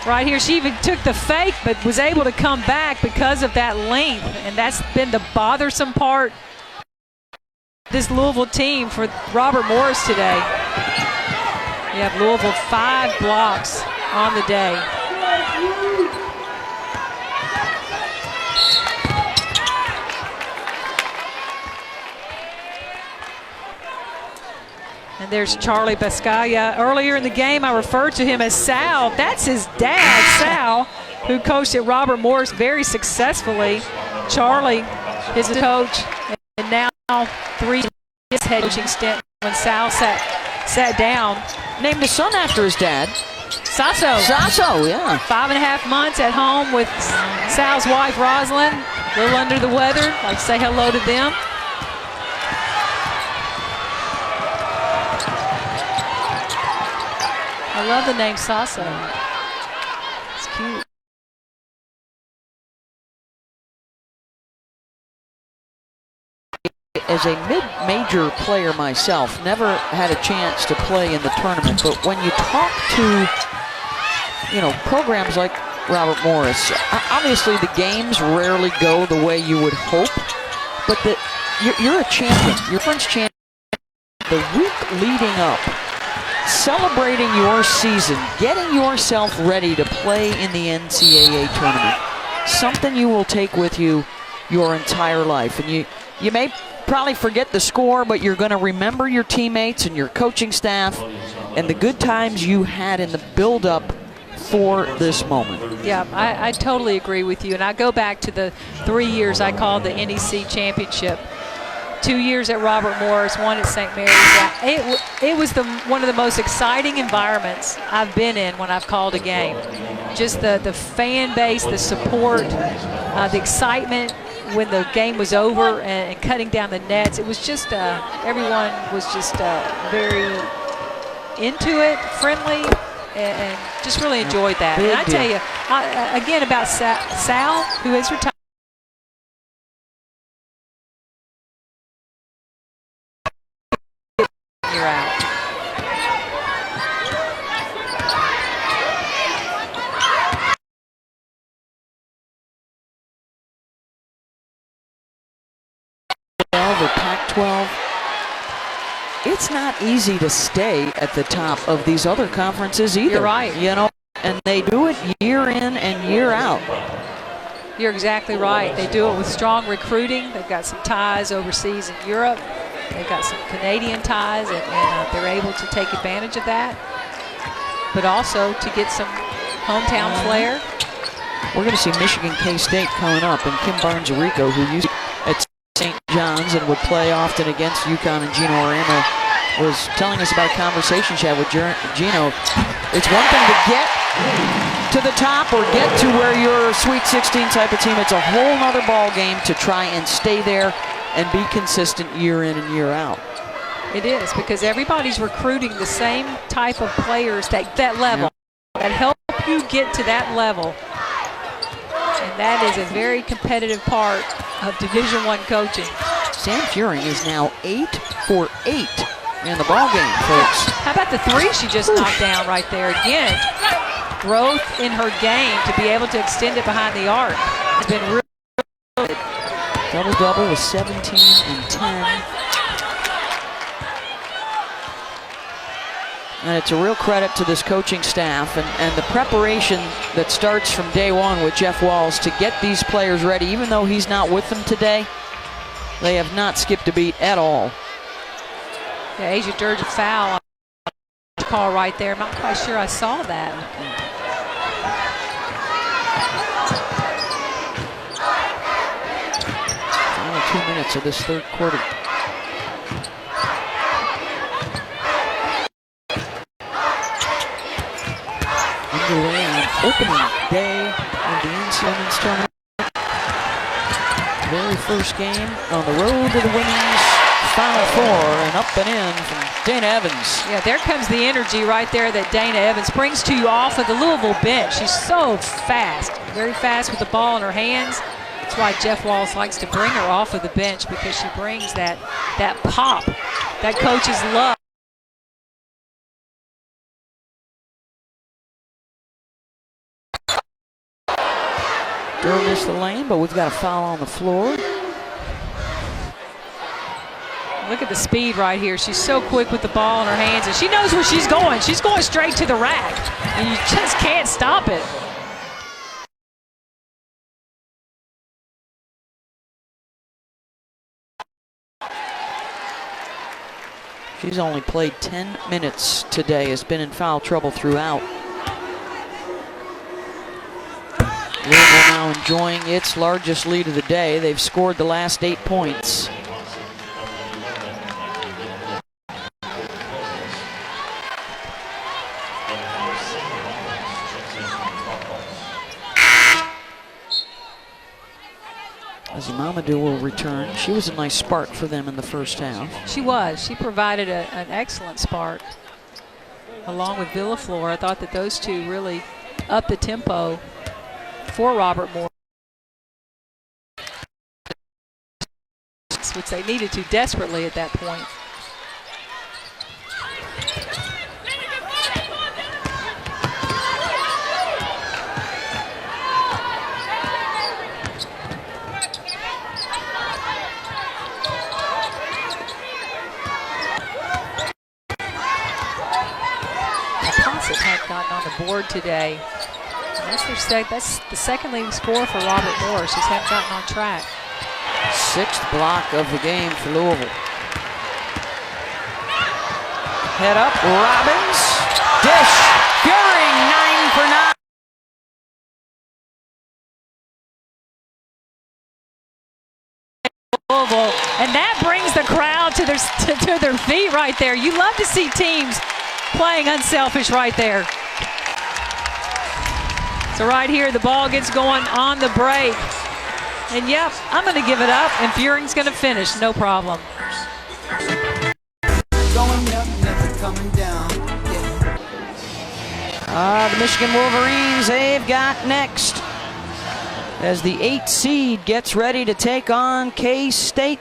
Right here, she even took the fake, but was able to come back because of that length, and that's been the bothersome part of this Louisville team for Robert Morris today. You have Louisville 5 blocks on the day. And there's Charlie Bascaya. Earlier in the game, I referred to him as Sal. That's his dad, Sal, who coached at Robert Morris very successfully. Charlie is a coach, and now 3 his head coaching stint when Sal sat down. Named his son after his dad. Sasso. Sasso, yeah. 5.5 months at home with Sal's wife, Rosalind. A little under the weather. Like to say hello to them. I love the name Sasso. It's cute. As a mid-major player myself, never had a chance to play in the tournament, but when you talk to, programs like Robert Morris, obviously the games rarely go the way you would hope, but you're a champion, you're French champion. The week leading up, celebrating your season, getting yourself ready to play in the NCAA tournament, something you will take with you your entire life. And you may probably forget the score, but you're going to remember your teammates and your coaching staff and the good times you had in the build-up for this moment. Yeah, I totally agree with you. And I go back to the 3 years I called the NEC Championship. 2 years at Robert Morris, 1 at St. Mary's. It was one of the most exciting environments I've been in when I've called a game. Just the fan base, the support, the excitement when the game was over and cutting down the nets. It was just, everyone was just very into it, friendly, and just really enjoyed that. And I tell you, again, about Sal, who has retired. You're out. Or Pac-12, it's not easy to stay at the top of these other conferences either. You're right. And they do it year in and year out. You're exactly right. They do it with strong recruiting. They've got some ties overseas in Europe. They've got some Canadian ties, and they're able to take advantage of that, but also to get some hometown flair. We're going to see Michigan K-State coming up, and Kim Barnes-Arico, who used at St. John's and would play often against UConn and Gino Oramo, was telling us about a conversation she had with Gino. It's one thing to get to the top or get to where you're a Sweet 16 type of team. It's a whole other ball game to try and stay there and be consistent year in and year out. It is, because everybody's recruiting the same type of players that level, that help you get to that level. And that is a very competitive part of Division I coaching. Sam Furing is now 8 for 8 in the ball game, folks. How about the 3 she just knocked down right there again? Growth in her game to be able to extend it behind the arc has been really good. Double-double with 17 and 10. And it's a real credit to this coaching staff and the preparation that starts from day one with Jeff Walz to get these players ready. Even though he's not with them today, they have not skipped a beat at all. Yeah, Asia Durge foul. call right there. I'm not quite sure I saw that. Final 2 minutes of this third quarter. Underway on opening day of the NCAA tournament. Very first game on the road to the women's Final Four, and up and in from Dana Evans. Yeah, there comes the energy right there that Dana Evans brings to you off of the Louisville bench. She's so fast, very fast with the ball in her hands. That's why Jeff Walz likes to bring her off of the bench, because she brings that pop that coaches love. Girl missed the lane, but we've got a foul on the floor. Look at the speed right here. She's so quick with the ball in her hands, and she knows where she's going. She's going straight to the rack, and you just can't stop it. She's only played 10 minutes today, has been in foul trouble throughout. Louisville now enjoying its largest lead of the day. They've scored the last 8 points. As Mamadou will return. She was a nice spark for them in the first half. She was. She provided an excellent spark along with Villaflor. I thought that those two really upped the tempo for Robert Moore, which they needed to desperately at that point. Had gotten on the board today. And that's the second leading scorer for Robert Moore. She's hadn't gotten on track. 6th block of the game for Louisville. Head up, Robbins. Dish. Fearing 9 for 9. Louisville, and that brings the crowd to their feet right there. You love to see teams playing unselfish right there. So right here, the ball gets going on the break. And yep, I'm going to give it up, and Fearing's going to finish, no problem. Going up, never coming down. The Michigan Wolverines, they've got next as the 8th seed gets ready to take on K-State.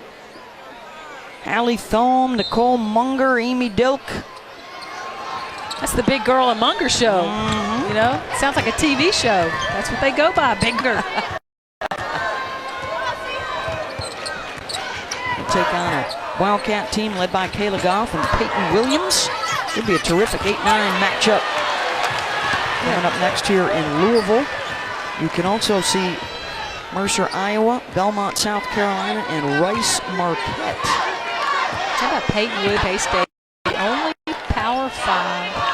Allie Thome, Nicole Munger, Amy Dilk. That's the Big Girl and Munger show. Mm-hmm. You know, sounds like a TV show. That's what they go by, Big Girl. Take on a Wildcat team led by Kayla Goff and Peyton Williams. Could be a terrific 8-9 matchup coming up next here in Louisville. You can also see Mercer, Iowa, Belmont, South Carolina, and Rice, Marquette. How about Peyton Wood, K-State? The only Power 5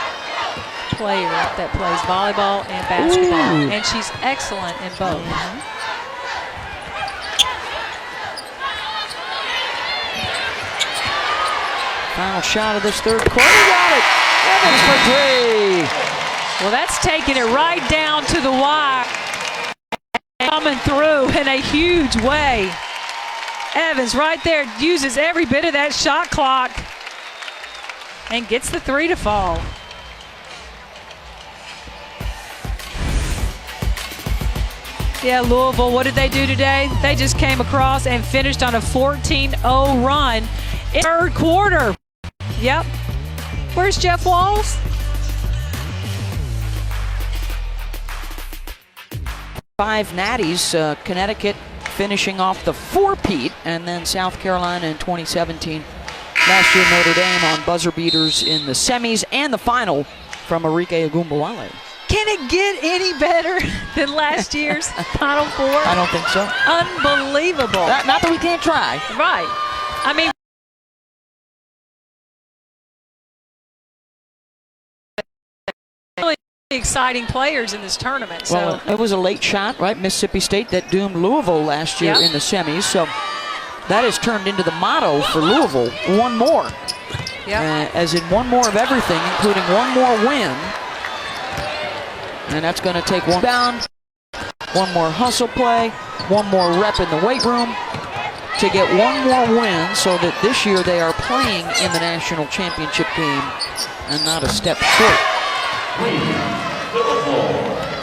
player that plays volleyball and basketball. Ooh. And she's excellent in both. Mm-hmm. Final shot of this third quarter. Got it! Evans for 3. Well, that's taking it right down to the wire. Coming through in a huge way. Evans right there uses every bit of that shot clock and gets the 3 to fall. Yeah, Louisville, what did they do today? They just came across and finished on a 14-0 run in third quarter. Yep. Where's Jeff Walz? Five natties, Connecticut finishing off the 4-peat, and then South Carolina in 2017. Last year, Notre Dame on buzzer beaters in the semis and the final from Arike Ogunbowale. Can it get any better than last year's Final Four? I don't think so. Unbelievable. Not that we can't try. Right. I mean, exciting players in this tournament. So. Well, it was a late shot, right? Mississippi State that doomed Louisville last year in the semis. So that has turned into the motto for Louisville, one more. As in one more of everything, including one more win. And that's going to take one down, one more hustle play, one more rep in the weight room to get one more win so that this year they are playing in the national championship game and not a step short.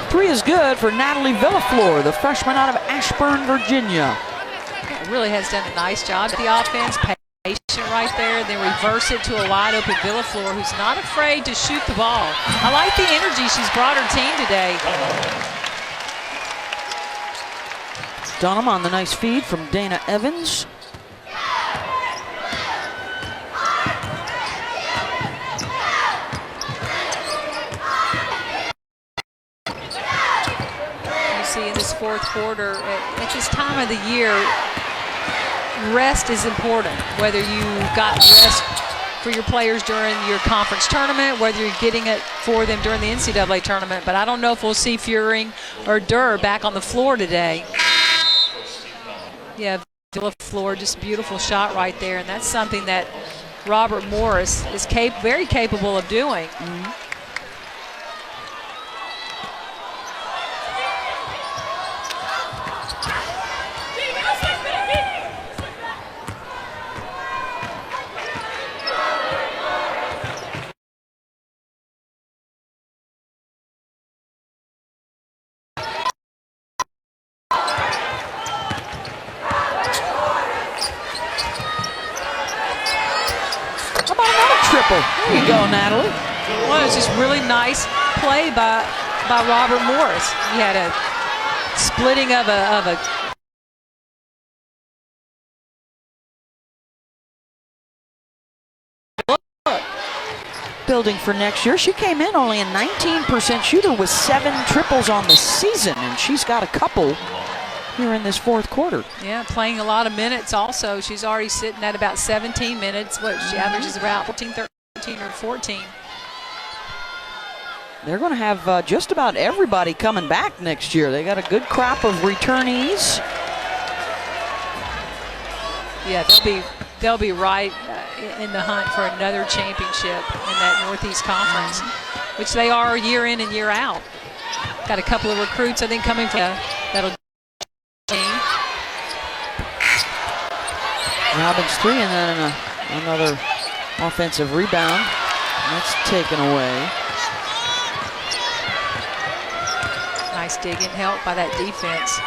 3 is good for Natalie Villaflor, the freshman out of Ashburn, Virginia. Yeah, really has done a nice job at the offense. Patient right there, then reverse it to a wide open Villaflor, who's not afraid to shoot the ball. I like the energy she's brought her team today. Dunham on the nice feed from Dana Evans. You see in this fourth quarter, at this time of the year, rest is important. Whether you got rest for your players during your conference tournament, whether you're getting it for them during the NCAA tournament. But I don't know if we'll see Fuehring or Durr back on the floor today. Yeah, Villaflor, just beautiful shot right there, and that's something that Robert Morris is very capable of doing. There you go, Natalie. Well, it was just really nice play by Robert Morris. He had a splitting of a building for next year. She came in only a 19% shooter with 7 triples on the season, and she's got a couple here in this fourth quarter. Yeah, playing a lot of minutes also. She's already sitting at about 17 minutes. What she averages about 14, 13, or 14. They're going to have just about everybody coming back next year. They got a good crop of returnees. Yeah, they'll be right in the hunt for another championship in that Northeast Conference, which they are year in and year out. Got a couple of recruits, I think, coming from that'll team. Robbins 3, and then another offensive rebound. That's taken away. Nice dig and help by that defense.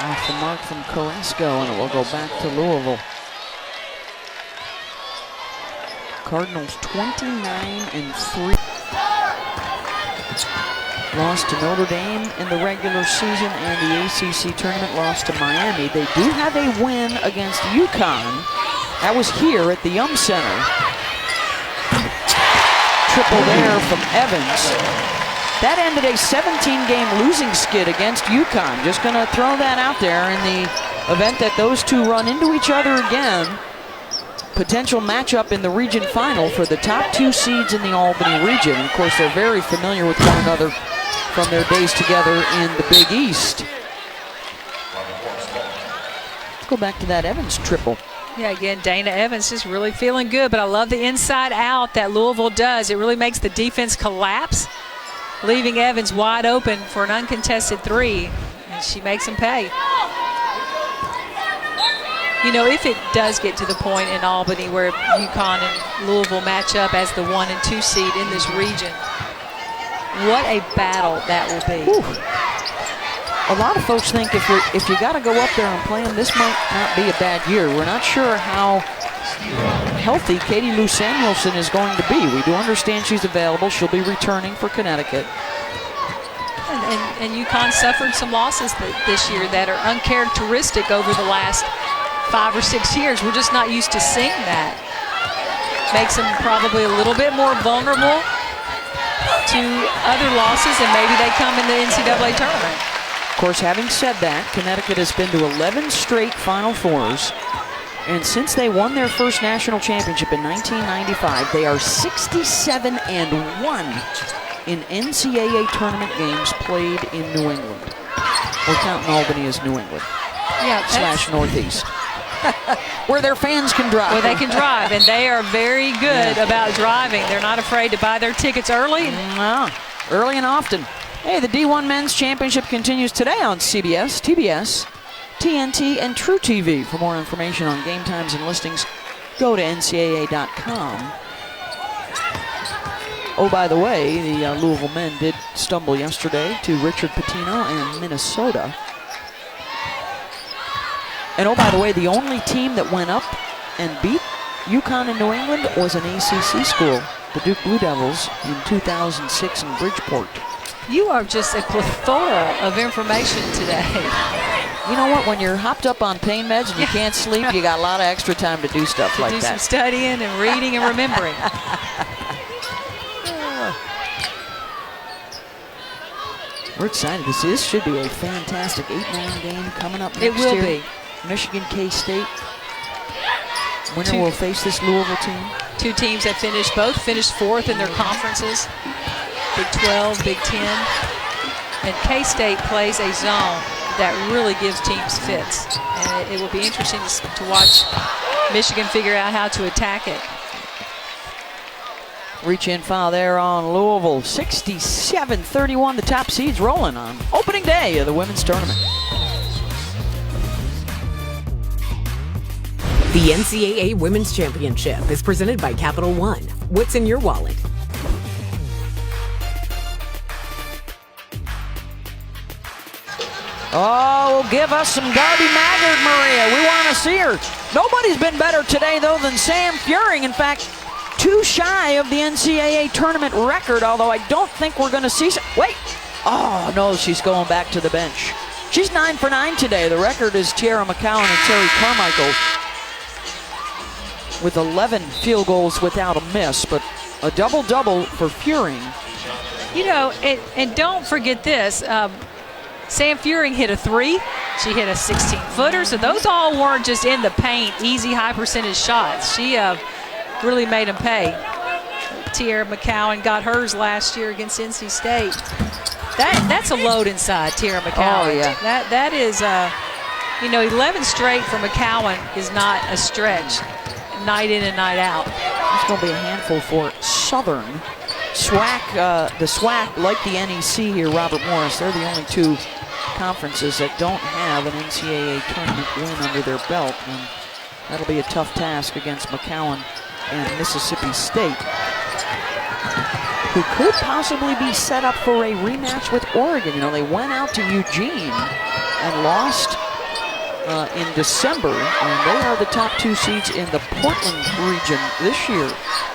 Off the mark from Carrasco, and it will go back to Louisville. Cardinals 29-3. Lost to Notre Dame in the regular season and the ACC tournament, lost to Miami. They do have a win against UConn. That was here at the Yum Center. Triple there from Evans. That ended a 17-game losing skid against UConn. Just going to throw that out there in the event that those two run into each other again. Potential matchup in the region final for the top 2 seeds in the Albany region. Of course, they're very familiar with one another from their days together in the Big East. Let's go back to that Evans triple. Yeah, again, Dana Evans just really feeling good, but I love the inside out that Louisville does. It really makes the defense collapse, leaving Evans wide open for an uncontested 3, and she makes him pay. You know, if it does get to the point in Albany where UConn and Louisville match up as the 1 and 2 seed in this region, what a battle that will be. Whew. A lot of folks think if you got to go up there and play them, this might not be a bad year. We're not sure how healthy Katie Lou Samuelson is going to be. We do understand she's available. She'll be returning for Connecticut. And UConn suffered some losses this year that are uncharacteristic over the last 5 or 6 years. We're just not used to seeing that. makes them probably a little bit more vulnerable to other losses, and maybe they come in the NCAA tournament. Of course, having said that, Connecticut has been to 11 straight Final Fours. And since they won their first national championship in 1995, they are 67-1 in NCAA tournament games played in New England. We're counting Albany as New England. Yeah, / Northeast. Where their fans can drive. Where they can drive, and they are very good about driving. They're not afraid to buy their tickets early. No, early and often. Hey, the D1 Men's Championship continues today on CBS, TBS, TNT, and True TV. For more information on game times and listings, go to ncaa.com. Oh, by the way, the Louisville men did stumble yesterday to Richard Pitino and Minnesota. And oh, by the way, the only team that went up and beat UConn in New England was an ACC school, the Duke Blue Devils, in 2006 in Bridgeport. You are just a plethora of information today. You know what? When you're hopped up on pain meds and you can't sleep, you got a lot of extra time to do stuff like that. Do some studying and reading and remembering. We're excited. This should be a fantastic 8-man game coming up next year. It will be. Michigan, K-State. Winner will face this Louisville team. Two teams that both finished fourth in their conferences. Big 12, Big 10. And K-State plays a zone that really gives teams fits. And it will be interesting to watch Michigan figure out how to attack it. Reach in foul there on Louisville. 67-31, the top seeds rolling on opening day of the women's tournament. The NCAA Women's Championship is presented by Capital One. What's in your wallet? Oh, give us some Darby Maggard, Maria. We want to see her. Nobody's been better today, though, than Sam Furing. In fact, too shy of the NCAA tournament record, although I don't think we're going to see... Wait! Oh, no, she's going back to the bench. She's 9 for 9 today. The record is Tierra McCowan and Terry Carmichael with 11 field goals without a miss, but a double-double for Furing. You know, and don't forget this. Sam Furing hit a 3. She hit a 16-footer, so those all weren't just in the paint, easy, high-percentage shots. She really made them pay. Tierra McCowan got hers last year against NC State. That's a load inside Tierra McCowan. Oh, yeah. That is, 11 straight for McCowan is not a stretch, night in and night out. It's going to be a handful for Southern. SWAC, the SWAC, like the NEC here, Robert Morris, they're the only two conferences that don't have an NCAA tournament win under their belt, and that'll be a tough task against McCowan and Mississippi State, who could possibly be set up for a rematch with Oregon. You know, they went out to Eugene and lost in December, and they are the top 2 seeds in the Portland region this year.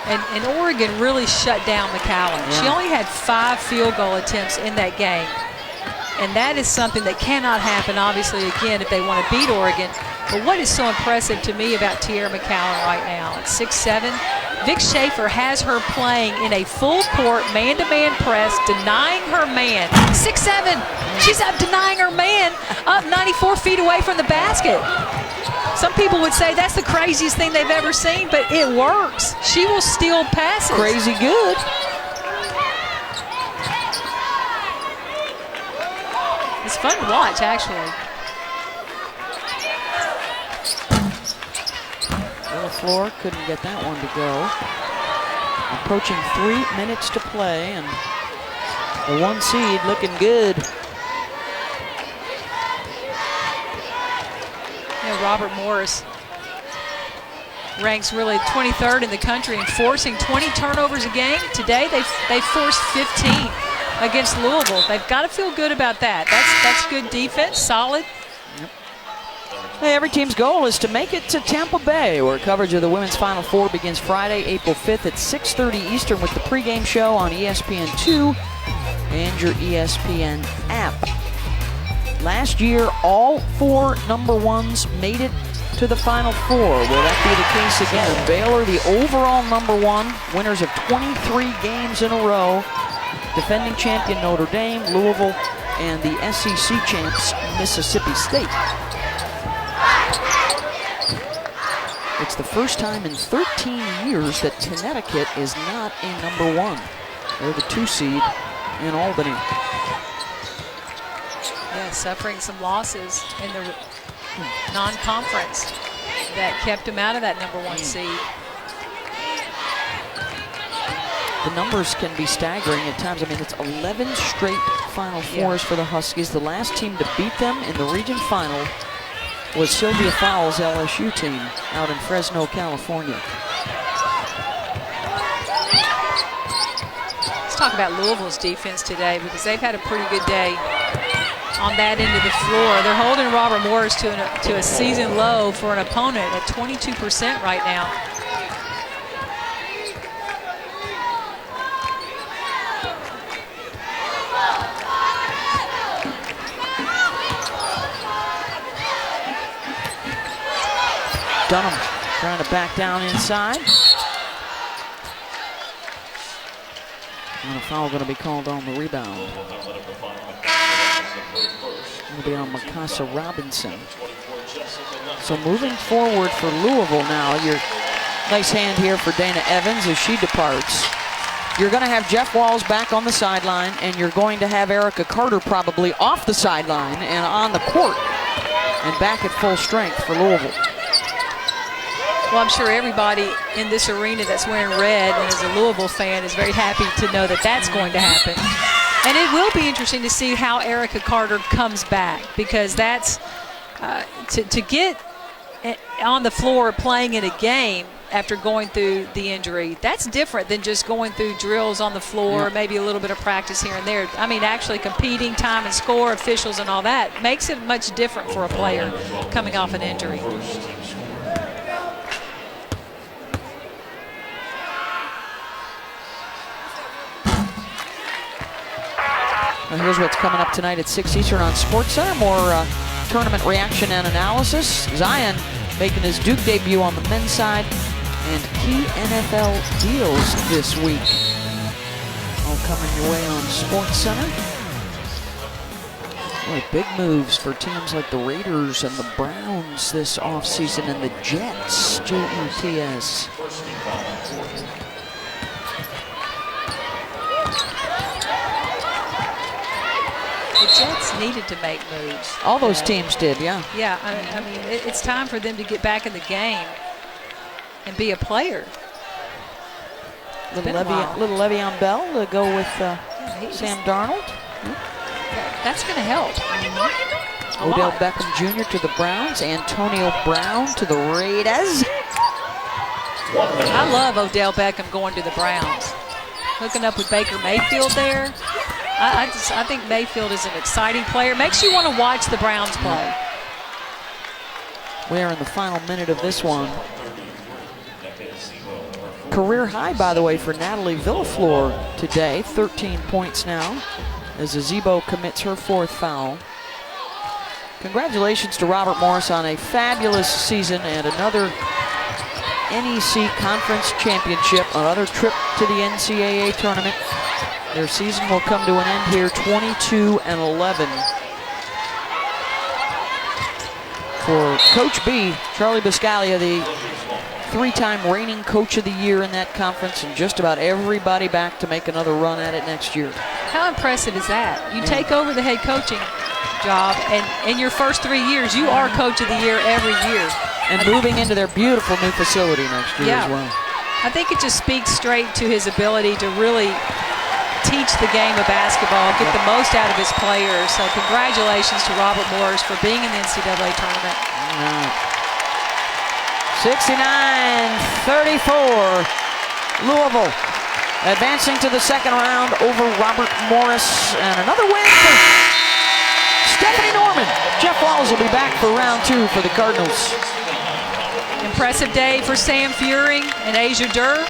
And Oregon really shut down McCowan. Yeah. She only had 5 field goal attempts in that game. And that is something that cannot happen, obviously, again, if they want to beat Oregon. But what is so impressive to me about Tierra McCowan right now, at 6'7", Vic Schaefer has her playing in a full-court, man-to-man press, denying her man. 6'7", she's up denying her man, up 94 feet away from the basket. Some people would say that's the craziest thing they've ever seen, but it works. She will steal passes. Crazy good. It's fun to watch, actually. Floor couldn't get that one to go. Approaching 3 minutes to play, and the 1 seed looking good. Robert Morris ranks really 23rd in the country in forcing 20 turnovers a game. Today they forced 15 against Louisville. They've got to feel good about that. That's good defense, solid. Hey, every team's goal is to make it to Tampa Bay, where coverage of the Women's Final Four begins Friday, April 5th at 6:30 Eastern with the pregame show on ESPN2 and your ESPN app. Last year, all 4 number 1s made it to the Final Four. Will that be the case again? Baylor, the overall number 1, winners of 23 games in a row. Defending champion Notre Dame, Louisville, and the SEC champs Mississippi State. It's the first time in 13 years that Connecticut is not a number 1. They're the 2 seed in Albany. Yeah, suffering some losses in the non-conference that kept him out of that number 1 seed. The numbers can be staggering at times. I mean, it's 11 straight Final Fours for the Huskies. The last team to beat them in the region final was Sylvia Fowles' LSU team out in Fresno, California. Let's talk about Louisville's defense today, because they've had a pretty good day on that end of the floor. They're holding Robert Morris to a season low for an opponent at 22% right now. Dunham trying to back down inside. And a foul going to be called on the rebound. Going to be on Mikasa Robinson. So moving forward for Louisville now, your nice hand here for Dana Evans as she departs. You're going to have Jeff Walls back on the sideline, and you're going to have Erica Carter probably off the sideline and on the court and back at full strength for Louisville. Well, I'm sure everybody in this arena that's wearing red and is a Louisville fan is very happy to know that that's going to happen. And it will be interesting to see how Erica Carter comes back, because that's to get on the floor playing in a game after going through the injury. That's different than just going through drills on the floor, maybe a little bit of practice here and there. I mean, actually competing, time and score, officials and all that makes it much different for a player coming off an injury. Well, here's what's coming up tonight at 6 Eastern on SportsCenter. More tournament reaction and analysis. Zion making his Duke debut on the men's side, and key NFL deals this week. All coming your way on SportsCenter. Boy, big moves for teams like the Raiders and the Browns this offseason, and the Jets, Jets. The Jets needed to make moves. All those teams did, yeah. Yeah, I mean, it's time for them to get back in the game and be a player. Little Le'Veon Bell to go with Sam Darnold. That's going to help. Odell Beckham Jr. to the Browns. Antonio Brown to the Raiders. I love Odell Beckham going to the Browns. Hooking up with Baker Mayfield there. I think Mayfield is an exciting player. Makes you want to watch the Browns play. We are in the final minute of this one. Career high, by the way, for Natalie Villaflor today. 13 points now as Azebo commits her 4th foul. Congratulations to Robert Morris on a fabulous season and another NEC Conference Championship, another trip to the NCAA tournament. Their season will come to an end here, 22-11. For Coach B, Charlie Biscaglia, the 3-time reigning Coach of the Year in that conference, and just about everybody back to make another run at it next year. How impressive is that? You take over the head coaching job, and in your first 3 years, you are Coach of the Year every year. And moving into their beautiful new facility next year as well. I think it just speaks straight to his ability to really teach the game of basketball, get the most out of his players. So congratulations to Robert Morris for being in the NCAA tournament. 69-34, Louisville advancing to the second round over Robert Morris, and another win for Stephanie Norman. Jeff Walls will be back for round 2 for the Cardinals. Impressive day for Sam Furing and Asia Durr.